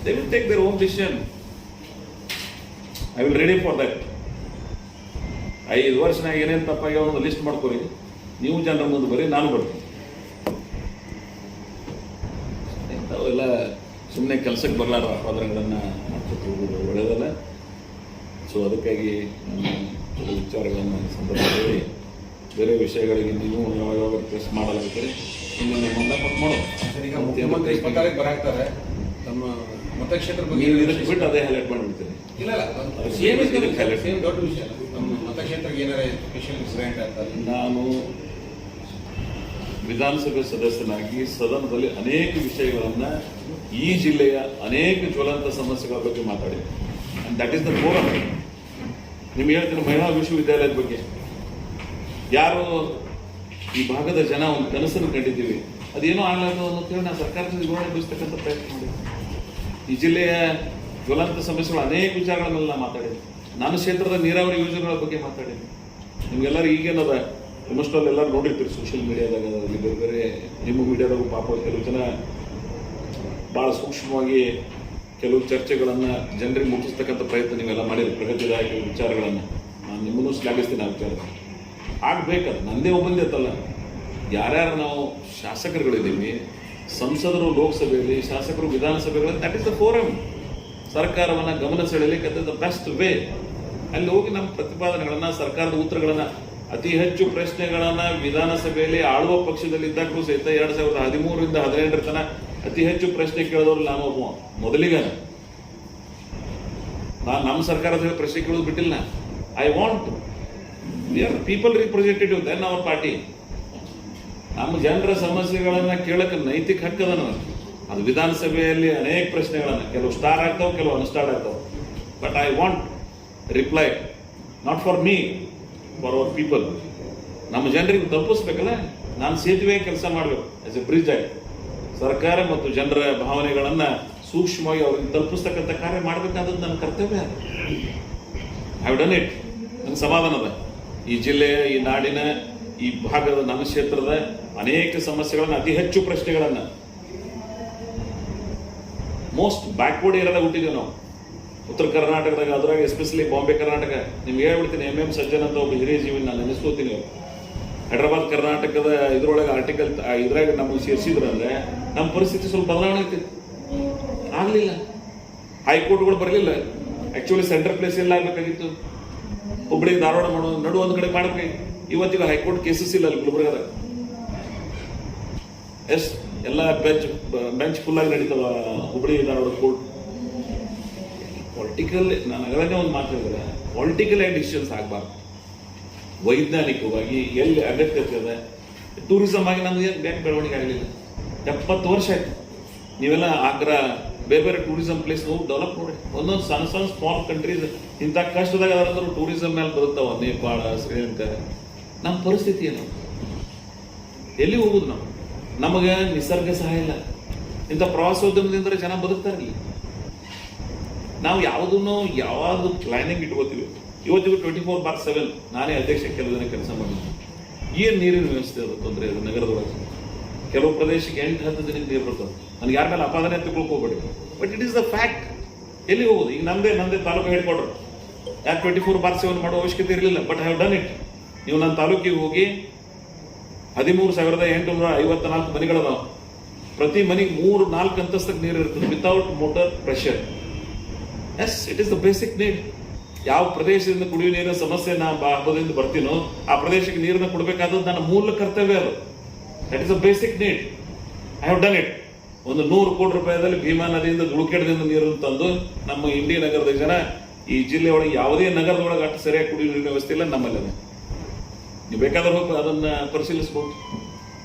They will take their own decision. I will ready for that. 5 ವರ್ಷನಾಗ ಏನೇನು ತಪ್ಪಾಗಿ ಒಂದು ಲಿಸ್ಟ್ ಮಾಡ್ಕೊರಿ, ನೀವು ಜನರ ಮುಂದೆ ಬರ್ರಿ, ನಾನು ಬರ್ತೀನಿ. ಇಂಥವೆಲ್ಲ ಸುಮ್ಮನೆ ಕೆಲಸಕ್ಕೆ ಬರಲಾರ ಅಪಾದನೆಗಳನ್ನು ಮಾಡ್ಕೊತ ಹೋಗೋದು ಒಳ್ಳೆಯದಲ್ಲ. ಸೊ ಅದಕ್ಕಾಗಿ ನಮ್ಮ ಕೆಲವು ವಿಚಾರಗಳನ್ನು ಸಂದರ್ಭದಲ್ಲಿ ಬೇರೆ ವಿಷಯಗಳಿಗೆ ನೀವು ಯಾವಾಗ ಪ್ರೆಸ್ ಮಾಡಲಾಗುತ್ತಾರೆ ಇನ್ನು ನಿಮ್ಮನ್ನ ಮಾಡೋದು. ಈಗ ಮುಖ್ಯಮಂತ್ರಿ 26ಕ್ಕೆ ಬರಾಕ್ತಾರೆ. ನಮ್ಮ ಮತಕ್ಷೇತ್ರ ಬಗ್ಗೆ ನೀವು ಇದಕ್ಕೆ ಬಿಟ್ಟು ಅದೇ ಹೈಲೈಟ್ ಮಾಡಿಬಿಡ್ತೀರಿ. ಇಲ್ಲ ಸೇಮ್ ದೊಡ್ಡ ವಿಷಯ. ನಮ್ಮ ಮತಕ್ಷೇತ್ರಕ್ಕೆ ಏನಾರ ಸ್ಪೆಷಲ್ ಇನ್ಸಿಡೆಂಟ್ ಅಂತ. ನಾನು ವಿಧಾನಸಭೆ ಸದಸ್ಯನಾಗಿ ಸದನದಲ್ಲಿ ಅನೇಕ ವಿಷಯಗಳನ್ನು ಈ ಜಿಲ್ಲೆಯ ಅನೇಕ ಜ್ವಲಂತ ಸಮಸ್ಯೆಗಳ ಬಗ್ಗೆ ಮಾತಾಡಿದೆ. And that is the forum. ನಿಮ್ಗೆ ಹೇಳ್ತೀನಿ, ಮಹಿಳಾ ವಿಶ್ವವಿದ್ಯಾಲಯದ ಬಗ್ಗೆ ಯಾರು ಈ ಭಾಗದ ಜನ ಒಂದು ಕನಸನ್ನು ಕಂಡಿದ್ದೀವಿ, ಅದೇನೋ ಆಗಲಾರ್ದು ಅನ್ನೋದು ನಾನು ಸರ್ಕಾರದ ವಿವರಣೆ ಬಯಸ್ತಕ್ಕಂಥ ಪ್ರಯತ್ನ ಮಾಡಿದೆ. ಈ ಜಿಲ್ಲೆಯ ಜ್ವಲಂತ ಸಮಸ್ಯೆಗಳು ಅನೇಕ ವಿಚಾರಗಳನ್ನೆಲ್ಲ ಮಾತಾಡಿದೆ. ನಾನು ಕ್ಷೇತ್ರದ ನೀರಾವರಿ ಯೋಜನೆಗಳ ಬಗ್ಗೆ ಮಾತಾಡಿದೆ. ನಿಮ್ಗೆಲ್ಲರೂ ಈಗೇನದ ಆಲ್ಮೋಸ್ಟ್ ಆಲ್ ಎಲ್ಲರೂ ನೋಡಿರ್ತೀರಿ ಸೋಷಿಯಲ್ ಮೀಡಿಯಾದಾಗ, ಬೇರೆ ಬೇರೆ ನಿಮ್ಮ ಮೀಡಿಯಾದಾಗೂ ಪಾಪ ಕೆಲವು ಜನ ಭಾಳ ಸೂಕ್ಷ್ಮವಾಗಿ ಕೆಲವು ಚರ್ಚೆಗಳನ್ನು ಜನರಿಗೆ ಮುಟ್ಟಿಸ್ತಕ್ಕಂಥ ಪ್ರಯತ್ನ ನೀವೆಲ್ಲ ಮಾಡಿರಿ, ಪ್ರಗತಿದಾಯಕ ವಿಚಾರಗಳನ್ನು. ನಾನು ನಿಮ್ಮನ್ನು ಶ್ಲಾಘಿಸ್ತೀನಿ ಆ ವಿಚಾರ. ಆಗಬೇಕದು ನಂದೇ ಒಬ್ಬಂದೇ ಅಂತಲ್ಲ, ಯಾರ್ಯಾರು ನಾವು ಶಾಸಕರುಗಳಿದ್ದೀವಿ, ಸಂಸದರು ಲೋಕಸಭೆಯಲ್ಲಿ, ಶಾಸಕರು ವಿಧಾನಸಭೆಗಳಲ್ಲಿ, ದಟ್ ಇಸ್ ದ ಫೋರಮ್. ಸರ್ಕಾರವನ್ನು ಗಮನ ಸೆಳೆಯಲಿಕ್ಕೆ that is the best way. ಅಲ್ಲಿ ಹೋಗಿ ನಮ್ಮ ಪ್ರತಿಪಾದನೆಗಳನ್ನು, ಸರ್ಕಾರದ ಉತ್ತರಗಳನ್ನು, ಅತಿ ಹೆಚ್ಚು ಪ್ರಶ್ನೆಗಳನ್ನು ವಿಧಾನಸಭೆಯಲ್ಲಿ ಆಳುವ ಪಕ್ಷದಲ್ಲಿದ್ದಾಗಲೂ ಸಹಿತ 2013ರಿಂದ 2017 ತನಕ ಅತಿ ಹೆಚ್ಚು ಪ್ರಶ್ನೆ ಕೇಳಿದವರು ನಾನು ಒಬ್ಬ ಮೊದಲಿಗ. ನಾನು ನಮ್ಮ ಸರ್ಕಾರದ ಪ್ರಶ್ನೆ ಕೇಳೋದು ಬಿಟ್ಟಿಲ್ಲ. I want we are people representative then our party. ನಮ್ಮ ಜನರ ಸಮಸ್ಯೆಗಳನ್ನು ಕೇಳಕ್ಕೆ ನೈತಿಕ ಹಕ್ಕದ ನನಗೆ. ಅದು ವಿಧಾನಸಭೆಯಲ್ಲಿ ಅನೇಕ ಪ್ರಶ್ನೆಗಳನ್ನು, ಕೆಲವು ಸ್ಟಾರ್ ಆಗ್ತಾವೆ, ಕೆಲವು ಅನ್ಸ್ಟಾರ್ಟ್ ಆಗ್ತಾವೆ. But I want reply, not for me, for our people. ನಮ್ಮ ಜನರಿಗೆ ತಪ್ಪಿಸ್ಬೇಕಲ್ಲ. ನಾನು ಸೇತುವೆ ಕೆಲಸ ಮಾಡಬೇಕು ಆಸ್ ಎ ಬ್ರಿಡ್ಜ್ ಆಗಿ. ಸರ್ಕಾರ ಮತ್ತು ಜನರ ಭಾವನೆಗಳನ್ನು ಸೂಕ್ಷ್ಮವಾಗಿ ಅವ್ರಿಗೆ ತಲುಪಿಸ್ತಕ್ಕಂಥ ಕಾರ್ಯ ಮಾಡಬೇಕಾದದ್ದು ನನ್ನ ಕರ್ತವ್ಯ. I have done it. ನನ್ನ ಸಮಾಧಾನದ ಈ ಜಿಲ್ಲೆಯ, ಈ ನಾಡಿನ, ಈ ಭಾಗದ, ನನ್ನ ಕ್ಷೇತ್ರದ ಅನೇಕ ಸಮಸ್ಯೆಗಳನ್ನು, ಅತಿ ಹೆಚ್ಚು ಪ್ರಶ್ನೆಗಳನ್ನು, ಮೋಸ್ಟ್ ಬ್ಯಾಕ್ವರ್ಡ್ ಏರಿಯಾದಾಗ ಹುಟ್ಟಿದ್ದೀವಿ ನಾವು ಉತ್ತರ ಕರ್ನಾಟಕದಾಗ, ಅದ್ರಾಗ ಎಸ್ಪೆಷಲಿ ಬಾಂಬೆ ಕರ್ನಾಟಕ. ನಿಮ್ಗೆ ಹೇಳ್ಬಿಡ್ತೀನಿ, MM ಸಜ್ಜನ್ ಅಂತ ಒಬ್ಬ ಹಿರಿಯ ಜೀವನ ನಾನು ನೆನೆಸ್ಕೋತೀನಿ. ಹೈದ್ರಾಬಾದ್ ಕರ್ನಾಟಕದ ಇದ್ರೊಳಗೆ ಆರ್ಟಿಕಲ್ ಇದ್ರಾಗ ನಮಗೆ ಸೇರಿಸಿದ್ರು ಅಂದರೆ ನಮ್ಮ ಪರಿಸ್ಥಿತಿ ಸ್ವಲ್ಪ ಬದಲಾವಣೆ ಆಗ್ತಿತ್ತು. ಆಗಲಿಲ್ಲ, ಹೈಕೋರ್ಟ್ಗಳು ಬರಲಿಲ್ಲ. ಆ್ಯಕ್ಚುಲಿ ಸೆಂಟ್ರಲ್ ಪ್ಲೇಸ್ ಎಲ್ಲ ಆಗಬೇಕಾಗಿತ್ತು. ಹುಬ್ಬಳ್ಳಿ ಧಾರವಾಡ ಮಾಡೋ ನಡು ಒಂದು ಕಡೆ ಮಾಡಬೇಕು. ಇವತ್ತಿಗೆ ಹೈಕೋರ್ಟ್ ಕೇಸಸ್ ಇಲ್ಲ ಅಲ್ಲಿ ಗುಲ್ಬರ್ಗದಾಗ. ಎಲ್ಲ ಬೆಂಚ್ ಫುಲ್ಲಾಗಿ ನಡೀತವ ಹುಬ್ಬಳ್ಳಿ ಧಾರವಾಡ ಕೋರ್ಟ್. ಪೊಲಿಟಿಕಲ್, ನಾನು ಆಗಲೇ ಒಂದು ಮಾತು ಹೇಳಿದ್ರೆ, ಪೊಲಿಟಿಕಲ್ ಡಿಸಿಷನ್ಸ್ ಆಗಬಾರ್ದು. ವೈಜ್ಞಾನಿಕವಾಗಿ ಎಲ್ಲಿ ಅಗತ್ಯತೆ ಇದೆ. ಟೂರಿಸಮ್ ಆಗಿ ನಮ್ಗೆ ಬ್ಯಾಂಕ್ ಬೆಳವಣಿಗೆ ಆಗಲಿಲ್ಲ. 70 ವರ್ಷ ಆಯ್ತು. ನೀವೆಲ್ಲ ಆಗ್ರಾ ಬೇರೆ ಬೇರೆ ಟೂರಿಸಂ ಪ್ಲೇಸ್ ಹೋಗಿ ಡೆವಲಪ್ ನೋಡಿ. ಒಂದೊಂದು ಸಣ್ಣ ಸಣ್ಣ ಸ್ಮಾಲ್ ಕಂಟ್ರೀಸ್ ಇಂಥ ಕಷ್ಟದಾಗ ಅದಾರಂದ್ರೆ ಟೂರಿಸಂ ಮೇಲೆ ಬರುತ್ತಾವ. ನೇಪಾಳ, ಶ್ರೀಲಂಕಾ. ನಮ್ಮ ಪರಿಸ್ಥಿತಿ ಏನು? ಎಲ್ಲಿ ಹೋಗುದು ನಾವು? ನಮಗೆ ನಿಸರ್ಗ ಸಹಾಯ ಇಲ್ಲ. ಇಂಥ ಪ್ರವಾಸೋದ್ಯಮದಿಂದ ಜನ ಬದುಕ್ತಾರೆ ಇಲ್ಲಿ. ನಾವು ಯಾವುದನ್ನು ಯಾವುದು ಪ್ಲಾನಿಂಗ್ ಇಟ್ಕೋತೀವಿ. ಇವತ್ತಿಗೂ 24/7 ನಾನೇ ಅಧ್ಯಕ್ಷ ಕೆಲವು ದಿನ ಕೆಲಸ ಮಾಡಿದ್ದೀನಿ. ಏನು ನೀರಿನ ವ್ಯವಸ್ಥೆ ಅದು ತೊಂದರೆ ಅದು ನಗರದೊಳಗೆ. ಕೆಲವು ಪ್ರದೇಶಕ್ಕೆ 8-10 ದಿನಕ್ಕೆ ನೀರು ಬರ್ತದೆ. ನನಗೆ ಯಾರ ಮೇಲೆ ಅಪಾದನೆ ತಿಳ್ಕೊಳ್ಕೋಬೇಡಿ, but it is the fact. ಎಲ್ಲಿ ಹೋಗುದು? ಈಗ ನಂದೇ ತಾಲೂಕು ಹೇಳ್ಕೊಡ್ರು. ಯಾಕೆ 24/7 ಮಾಡೋ ಅವಶ್ಯಕತೆ ಇರಲಿಲ್ಲ, but I have done it. ನೀವು ನನ್ನ ತಾಲೂಕಿಗೆ ಹೋಗಿ 13,854 ಮನೆಗಳದಾವ. ಪ್ರತಿ ಮನೆಗೆ 3-4 ಅಂತಸ್ತಕ್ಕೆ ನೀರು ಇರ್ತದೆ, without motor pressure. Yes, it is the basic need. ಯಾವ ಪ್ರದೇಶದಿಂದ ಕುಡಿಯುವ ನೀರಿನ ಸಮಸ್ಯೆ ನಾ ಹಬ್ಬದಿಂದ ಬರ್ತೀನೋ ಆ ಪ್ರದೇಶಕ್ಕೆ ನೀರನ್ನು ಕೊಡಬೇಕಾದದ್ದು ನನ್ನ ಮೂಲ ಕರ್ತವ್ಯ. ಅದು that is the basic need. I have done it. ಒಂದು 100 ಕೋಟಿ ರೂಪಾಯಿದಲ್ಲಿ ಭೀಮಾ ನದಿಯಿಂದ ದುಳುಕೆಡದಿಂದ ನೀರನ್ನು ತಂದು ನಮ್ಮ ಇಂಡಿ ನಗರದ ಜನ, ಈ ಜಿಲ್ಲೆ ಒಳಗೆ ಯಾವುದೇ ನಗರದೊಳಗೆ ಅಷ್ಟು ಸರಿಯಾಗಿ ಕುಡಿಯುವ ನೀರಿನ ವ್ಯವಸ್ಥೆ ಇಲ್ಲ ನಮ್ಮಲ್ಲಿ. ಅದು ನೀವು ಬೇಕಾದ್ರೆ ಹೋಗಿ ಅದನ್ನ ಪರಿಶೀಲಿಸಬಹುದು.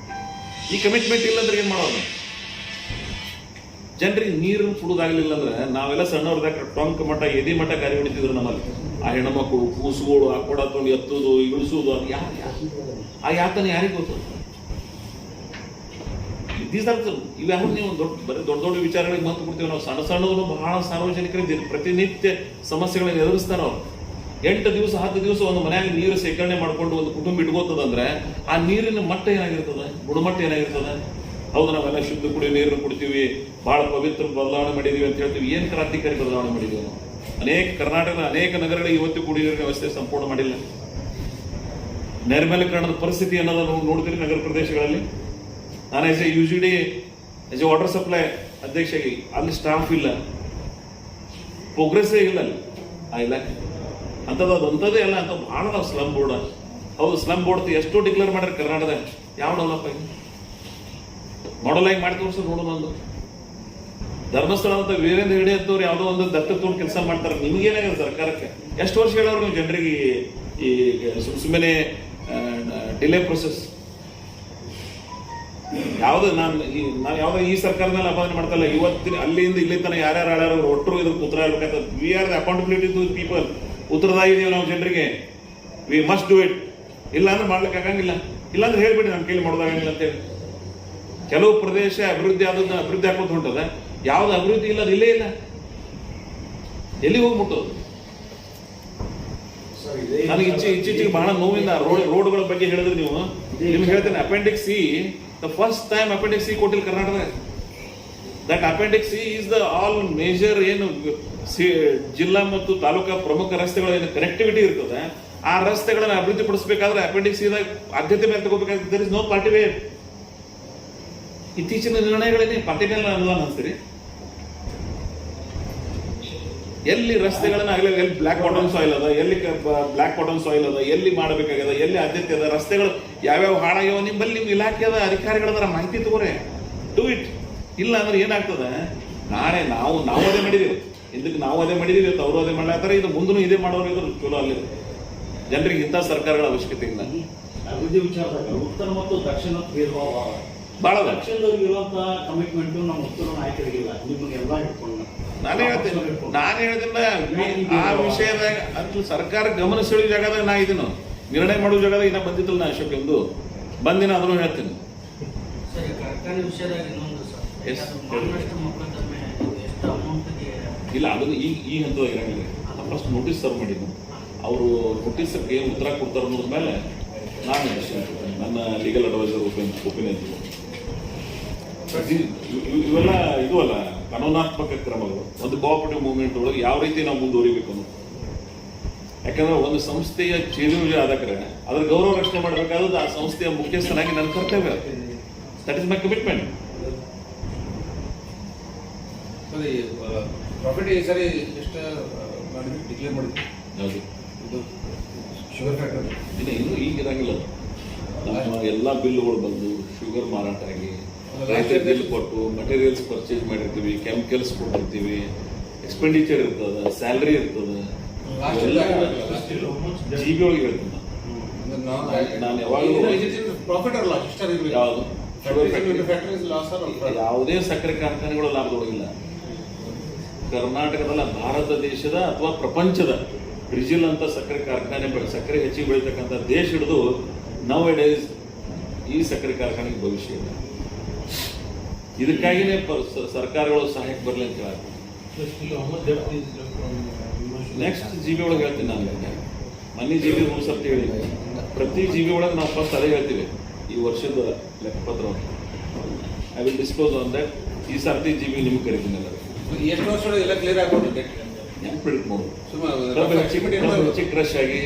ಈ ಕಮಿಟ್ಮೆಂಟ್ ಇಲ್ಲಂದ್ರೆ ಏನ್ ಮಾಡೋದು? ಜನರಿಗೆ ನೀರು ಕುಡುದಾಗಲಿಲ್ಲ ಅಂದ್ರೆ ನಾವೆಲ್ಲ ಸಣ್ಣವ್ರದಾಗ ಟೊಂಕ್ ಮಠ, ಎದಿ ಮಠ ಗಾರಿ ಹೊಡಿತಿದ್ರು ನಮ್ಮಲ್ಲಿ. ಆ ಹೆಣ್ಮಕ್ಳು, ಕೂಸುಗಳು, ಆ ಕೊಡ ತೊಗೊಂಡು ಎತ್ತುದು, ಇಳಿಸುವುದು, ಅದು ಆ ಯಾತನೆ ಯಾರಿಗೆ ಗೊತ್ತು? ಇವ್ಯಾರು ನೀವು ದೊಡ್ಡ ವಿಚಾರಗಳಿಗೆ ಮಹತ್ವ ಕೊಡ್ತೀವಿ ನಾವು. ಸಣ್ಣ ಸಣ್ಣವರು ಬಹಳ ಸಾರ್ವಜನಿಕರಿಗೆ ಪ್ರತಿನಿತ್ಯ ಸಮಸ್ಯೆಗಳನ್ನು ಎದುರಿಸ್ತಾರ ಅವ್ರು. 8 ದಿವಸ 10 ದಿವಸ ಒಂದು ಮನೆಯಾಗ ನೀರು ಶೇಖರಣೆ ಮಾಡ್ಕೊಂಡು ಒಂದು ಕುಟುಂಬ ಇಟ್ಕೋತದಂದ್ರೆ ಆ ನೀರಿನ ಮಟ್ಟ ಏನಾಗಿರ್ತದೆ, ಗುಣಮಟ್ಟ ಏನಾಗಿರ್ತದೆ? ಹೌದು, ನಾವೆಲ್ಲ ಶುದ್ಧ ಕುಡಿಯೋ ನೀರನ್ನು ಕುಡಿತೀವಿ, ಬಹಳ ಪವಿತ್ರ ಬದಲಾವಣೆ ಮಾಡಿದೀವಿ ಅಂತ ಹೇಳ್ತೀವಿ. ಏನು ಕ್ರಾಂತಿಕಾರಿ ಬದಲಾವಣೆ ಮಾಡಿದೀವಿ ನಾವು? ಕರ್ನಾಟಕದ ಅನೇಕ ನಗರಗಳಿಗೆ ಇವತ್ತು ಕುಡಿಯೋ ನೀರಿನ ವ್ಯವಸ್ಥೆ ಸಂಪೂರ್ಣ ಮಾಡಿಲ್ಲ. ನೈರ್ಮಲ್ಯೀಕರಣದ ಪರಿಸ್ಥಿತಿ ಅನ್ನೋದನ್ನು ನೋಡ್ತೀರಿ ನಗರ ಪ್ರದೇಶಗಳಲ್ಲಿ. ನಾನು as A UGD, as A water supply ಅಧ್ಯಕ್ಷ, ಅಲ್ಲಿ ಸ್ಟಾಫ್ ಇಲ್ಲ, ಪ್ರೋಗ್ರೆಸ್ಸೇ ಇಲ್ಲ ಅಲ್ಲಿ ಆ ಇಲಾಖೆ. ಅಂಥದ್ದೇ ಅಲ್ಲ ಅಂತ ಭಾಳ ನಾವು ಸ್ಲಮ್ ಬೋರ್ಡ್. ಹೌದು, ಸ್ಲಮ್ ಬೋರ್ಡ್ ಎಷ್ಟು ಡಿಕ್ಲೇರ್ ಮಾಡ್ಯಾರ ಕರ್ನಾಟಕದಾಗ. ಯಾವ ಡೆವಲಪ್ ಆಗಿ ಮಾಡಲ್ ಆಗಿ ಮಾಡಿ ತೋರಿಸೋದು ನೋಡೋಣ. ಒಂದು ಧರ್ಮಸ್ಥಳ ಅಂತ ವೀರೇಂದ್ರ ಹೆಗಡೆ ಅಂತವ್ರು ಯಾವುದೋ ಒಂದು ದತ್ತ ತೊಗೊಂಡು ಕೆಲಸ ಮಾಡ್ತಾರೆ. ನಿಮಗೇನಾಗಿದೆ ಸರ್ಕಾರಕ್ಕೆ? ಎಷ್ಟು ವರ್ಷ ಹೇಳೋರು ನೀವು ಜನರಿಗೆ ಈ ಸುಮ್ಮನೆ ಡಿಲೇ ಪ್ರೊಸೆಸ್? ಯಾವ್ದು ನಾನು ಯಾವ್ದೋ ಈ ಸರ್ಕಾರದ ಮೇಲೆ ಅಪಾದನೆ ಮಾಡ್ತಲ್ಲ. ಇವತ್ತಿನ ಅಲ್ಲಿಂದ ಇಲ್ಲಿ ತನಕ ಯಾರ್ಯಾರು ಆಳ್ಯಾರು ಒಟ್ಟರು ಇದಕ್ಕೆ ಉತ್ತರ ಹೇಳ್ಬೇಕಾಗ್ತದೆ. We are the accountability to people. ಉತ್ತರದಾಗಿದ್ದೀವಿ ನಾವು ಜನರಿಗೆ. We must do it. ಇಲ್ಲ ಅಂದ್ರೆ ಮಾಡ್ಲಿಕ್ಕೆ ಆಗಂಗಿಲ್ಲ. ಇಲ್ಲಾಂದ್ರೆ ಹೇಳ್ಬಿಡಿ ನಮ್ಮ ಕೈಲಿ ಮಾಡೋದಾಗಂಗಿಲ್ಲ ಅಂತೇಳಿ. ಕೆಲವು ಪ್ರದೇಶ ಅಭಿವೃದ್ಧಿ ಆದನ್ನ ಅಭಿವೃದ್ಧಿ ಹಾಕೋದು ಹೊಂಟದ, ಯಾವ್ದು ಅಭಿವೃದ್ಧಿ ಇಲ್ಲ, ಇಲ್ಲೇ ಇಲ್ಲ. ಎಲ್ಲಿ ಹೋಗಿ ಮುಟ್ಟೋದು? ನನಗೆ ಇತ್ತೀಚೆಗೆ ಬಹಳ ನೋವಿಂದ ರೋಡ್ಗಳ ಬಗ್ಗೆ ಹೇಳಿದ್ರೆ ನೀವು, ನಿಮ್ಗೆ ಹೇಳ್ತೇನೆ, appendix C, the first time appendix C ಕೊಟ್ಟಿಲ್ಲ Karnataka. That appendix C is the all major ಏನು ಜಿಲ್ಲಾ ಮತ್ತು ತಾಲೂಕಾ ಪ್ರಮುಖ ರಸ್ತೆಗಳ ಏನು ಕನೆಕ್ಟಿವಿಟಿ ಇರ್ತದೆ, ಆ ರಸ್ತೆಗಳನ್ನ ಅಭಿವೃದ್ಧಿ ಪಡಿಸಬೇಕಾದ್ರೆ ಅಪೆಂಡಿಕ್ಸ್ ಸಿ ಆದ್ಯತೆ ಮೇಲೆ ತಗೋಬೇಕಾಗ್ತದೆ. There is no party way. ಇತ್ತೀಚಿನ ನಿರ್ಣಯಗಳೇನೆ ಪಾರ್ಟಿ ಮೇಲೆ ಅನುದಾನ ಅನ್ಸ್ತೀರಿ? ಎಲ್ಲಿ ರಸ್ತೆಗಳನ್ನ ಆಗಲಿ, ಎಲ್ಲಿ ಬ್ಲಾಕ್ ಬಾಟಮ್ ಸಾಯಿಲ್ ಅದ, ಎಲ್ಲಿ ಬ್ಲಾಕ್ ಬಾಟಮ್ ಸಾಯಿಲ್ ಅದ, ಎಲ್ಲಿ ಮಾಡಬೇಕಾಗ್ಯದ, ಎಲ್ಲಿ ಆದ್ಯತೆ ಅದ, ರಸ್ತೆಗಳು ಯಾವ್ಯಾವ ಹಾಳಾಗ್ಯಾವ, ನಿಮ್ಮಲ್ಲಿ ನಿಮ್ಮ ಇಲಾಖೆದ ಅಧಿಕಾರಿಗಳದರ ಮಾಹಿತಿ ತಗೋರೆ, ಡೂ ಇಟ್. ಇಲ್ಲ ಅಂದ್ರೆ ಏನಾಗ್ತದೆ, ನಾಳೆ ನಾವು ಅದೇ ಮಾಡಿದೀವಿ, ಇದಕ್ಕೆ ನಾವು ಅದೇ ಮಾಡಿದೀವಿ, ಅವರು ಅದೇ ಮಾಡ್ಲಾತಾರೆ, ಇದು ಮುಂದೂ ಇದೇ ಮಾಡೋರು ಇದ್ರು ಚಲೋ. ಅಲ್ಲಿ ಜನರಿಗೆ ಇಂಥ ಸರ್ಕಾರಗಳ ಅವಶ್ಯಕತೆ ಇಲ್ಲ. ಅಭಿವೃದ್ಧಿ ವಿಚಾರದಾಗ ಉತ್ತರ ಮತ್ತು ದಕ್ಷಿಣ ಭೇದಭಾವ ಬಹಳ ದಕ್ಷಿಣದವ್ರಿಗೆ ಇರುವಂತ ಕಮಿಟ್ಮೆಂಟ್ ನಮ್ಮ ಉತ್ತರ ನಾಯಕರಿಗಿಲ್ಲ. ನಿಮಗೆಲ್ಲ ಹಿಡ್ಕೊಂಡು ನಾನು ಹೇಳ್ತೀನಿ ಆ ವಿಷಯದಾಗ ಅಂತ ಸರ್ಕಾರ ಗಮನ ಸೆಳೆಯುವ ಜಾಗದಾಗ ನಾ ಇದೀನು, ನಿರ್ಣಯ ಮಾಡುವ ಜಾಗದಾಗ ಇನ್ನ ಬಂದಿದ್ದಲ್ಲ ನಾ ಅಶೋಕ್ ಎಂದು ಬಂದಿನ ಅದನ್ನು ಹೇಳ್ತೀನಿ. ಇಲ್ಲ, ಅದನ್ನು ಈ ಹಂತದಾಗ ಇರಂಗಿಲ್ಲ. ಫಸ್ಟ್ ನೋಟಿಸ್ ಸರ್ವ್ ಮಾಡಿದ್ದು, ಅವರು ನೋಟಿಸ್ಗೆ ಏನು ಉತ್ತರ ಕೊಡ್ತಾರೆ ಅನ್ನೋದ್ರ ಮೇಲೆ ನಾನು ನನ್ನ ಲೀಗಲ್ ಅಡ್ವೈಸರ್ ಒಪಿನಿಯನ್. ಇವೆಲ್ಲ ಇದು ಅಲ್ಲ, ಕಾನೂನಾತ್ಮಕ ಕ್ರಮಗಳು. ಒಂದು ಕೋಆಪರೇಟಿವ್ ಮೂವ್ಮೆಂಟ್ ಒಳಗೆ ಯಾವ ರೀತಿ ನಾವು ಮುಂದುವರಿಬೇಕು ಅನ್ನೋದು. ಯಾಕಂದ್ರೆ ಒಂದು ಸಂಸ್ಥೆಯ ಚೇತರಿಕೆ ಆದಕ್ರೆ ಅದ್ರ ಗೌರವ ರಕ್ಷಣೆ ಮಾಡಬೇಕಾದ್ರೆ ಆ ಸಂಸ್ಥೆಯ ಮುಖ್ಯಸ್ಥನಾಗಿ ನನ್ನ ಕರ್ತವ್ಯ. That is my commitment. Profit ಈ ಸರಿ ಎಷ್ಟು ಡಿಕ್ಲೇರ್ ಮಾಡಿದ್ವಿ? ಯಾವುದು ಇದು ಶುಗರ್ ಫ್ಯಾಕ್ಟರಿ ಇನ್ನೂ ಈಗ ಇರಂಗಿಲ್ಲ. ನಮ್ಮ ಎಲ್ಲ ಬಿಲ್ಗಳು ಬಂದು ಶುಗರ್ ಮಾರಾಟ ಆಗಿ ರೈತರ ಬಿಲ್ ಕೊಟ್ಟು ಮಟೀರಿಯಲ್ಸ್ ಪರ್ಚೇಸ್ ಮಾಡಿರ್ತೀವಿ, ಕೆಮಿಕಲ್ಸ್ ಕೊಟ್ಟಿರ್ತೀವಿ, ಎಕ್ಸ್ಪೆಂಡಿಚರ್ ಇರ್ತದೆ, ಸ್ಯಾಲ್ರಿ ಇರ್ತದೆ. GB ಒಳಗೆ ಹೇಳ್ತೀನಿ ನಾನು ಯಾವಾಗಲೂ ಪ್ರಾಫಿಟ್ ಅಲ್ಲ ಯಾವುದು ಫ್ಯಾಕ್ಟರಿ ಯಾವುದೇ ಸಕ್ಕರೆ ಕಾರ್ಖಾನೆಗಳು ಲಾಭದೊಳಗಿಲ್ಲ. ಕರ್ನಾಟಕದಲ್ಲ, ಭಾರತ ದೇಶದ ಅಥವಾ ಪ್ರಪಂಚದ ಬ್ರೆಜಿಲ್ ಅಂತ ಸಕ್ಕರೆ ಕಾರ್ಖಾನೆ ಸಕ್ಕರೆ ಹೆಚ್ಚಿಗೆ ಬೆಳೀತಕ್ಕಂಥ ದೇಶ ಹಿಡಿದು ನೌ ಡೇಸ್ ಈ ಸಕ್ಕರೆ ಕಾರ್ಖಾನೆಗೆ ಭವಿಷ್ಯ ಇದೆ. ಇದಕ್ಕಾಗಿನೇ ಸರ್ಕಾರಗಳು ಸಹಾಯಕ್ಕೆ ಬರಲಿ ಅಂತ ಹೇಳ್ತಾರೆ. ನೆಕ್ಸ್ಟ್ ಜೀವಿ ಒಳಗೆ ಹೇಳ್ತೀನಿ ನಾನು. ಮನೆ ಜೀವಿ ಒಂದು ಸರ್ತಿ ಹೇಳಿ, ಪ್ರತಿ ಜೀವಿ ಒಳಗೆ ನಾವು ಫಸ್ಟ್ ಅದೇ ಹೇಳ್ತೀವಿ, ಈ ವರ್ಷದ ಲೆಕ್ಕಪತ್ರವನ್ನು I will disclose on that. ಈ ಸರ್ತಿ ಜೀವಿ ನಿಮ್ಗೆ ಕರಿತೀನಿ ಎಲ್ಲರೂ. ಎಷ್ಟು ವರ್ಷದೊಳಗೆ ಎಲ್ಲ ಕ್ಲಿಯರ್ ಆಗ್ಬೋದು ಡೆಟ್? ಹೆಂಗೆ ಪ್ರಿಡಿಕ್ಟ್ ಮಾಡೋದು? ಸುಮ್ಮನೆ ಹೆಚ್ಚಿಗೆ ಕ್ರಶ್ ಆಗಿ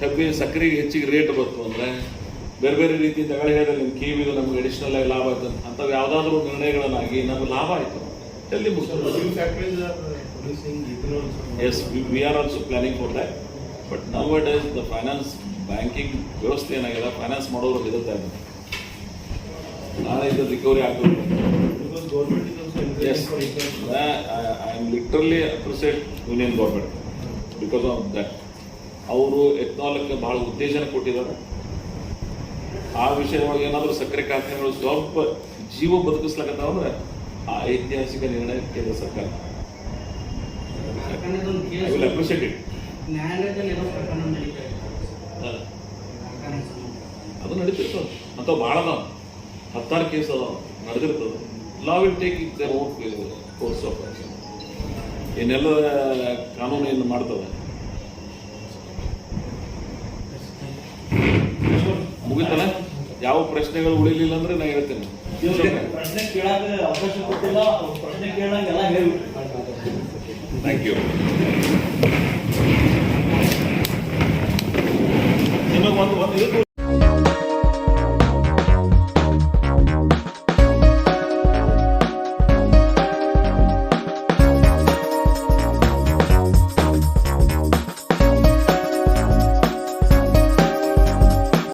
ಕಬ್ಬಿನ ಸಕ್ಕರೆಗೆ ಹೆಚ್ಚಿಗೆ ರೇಟ್ ಬಂತು ಅಂದರೆ ಬೇರೆ ಬೇರೆ ರೀತಿ ತಗೊಳ್ಳಿ ಹೇಳಿದ್ರೆ ನಿಮ್ಮ ಕಿವಿದು ನಮ್ಗೆ ಅಡಿಷನಲ್ ಆಗಿ ಲಾಭ ಆಯ್ತು ಅಂಥವು ಯಾವುದಾದ್ರೂ ನಿರ್ಣಯಗಳನ್ನಾಗಿ ನಮ್ಗೆ ಲಾಭ ಆಯಿತು ಜಲ್ದಿ yes we are also planning for that. But now it is the finance banking ವ್ಯವಸ್ಥೆ ಏನಾಗಿದೆ, ಫೈನಾನ್ಸ್ ಮಾಡೋರು ಹೆದರ್ತಾ ಇದ್ದಾರೆ. ನಾಳೆ ಇದು ರಿಕವರಿ ಆಗಬೇಕು. Yes, I am literally appreciate Union government because of that. ಅವರು ಎಥನಾಲ್ಗೆ ಭಾಳ ಉತ್ತೇಜನ ಕೊಟ್ಟಿದ್ದಾರೆ. ಆ ವಿಷಯದೊಳಗೆ ಏನಾದರೂ ಸಕ್ಕರೆ ಕಾರ್ಖಾನೆಗಳು ಸ್ವಲ್ಪ ಜೀವ ಬದುಕಿಸ್ಲಕತ್ತಾವ ಅಂದ್ರೆ ಆ ಐತಿಹಾಸಿಕ ನಿರ್ಣಯ ಕೇಂದ್ರ ಸರ್ಕಾರ. I will appreciate it. ಅದು ನಡೀತಿರ್ತದೆ ಮತ್ತು ಭಾಳ ಅದಾವ, 10 ಕೇಸ್ ಅದಾವ ನಡೆದಿರ್ತದೆ. Law will take their own course of action. ಏನೆಲ್ಲ ಕಾನೂನು ಏನು ಮಾಡ್ತದೆ ಮುಗಿತಲ್ಲ. ಯಾವ ಪ್ರಶ್ನೆಗಳು ಉಳಿಲಿಲ್ಲ ಅಂದ್ರೆ ನಾ ಹೇಳ್ತೇನೆ. ಪ್ರಶ್ನೆ ಕೇಳಕ್ಕೆ ಅವಕಾಶ ಕೊಟ್ಟಿಲ್ಲ, ಪ್ರಶ್ನೆ ಕೇಳಂಗೆಲ್ಲ ಹೇಳ್ಬಿಟ್ಟು. Thank you.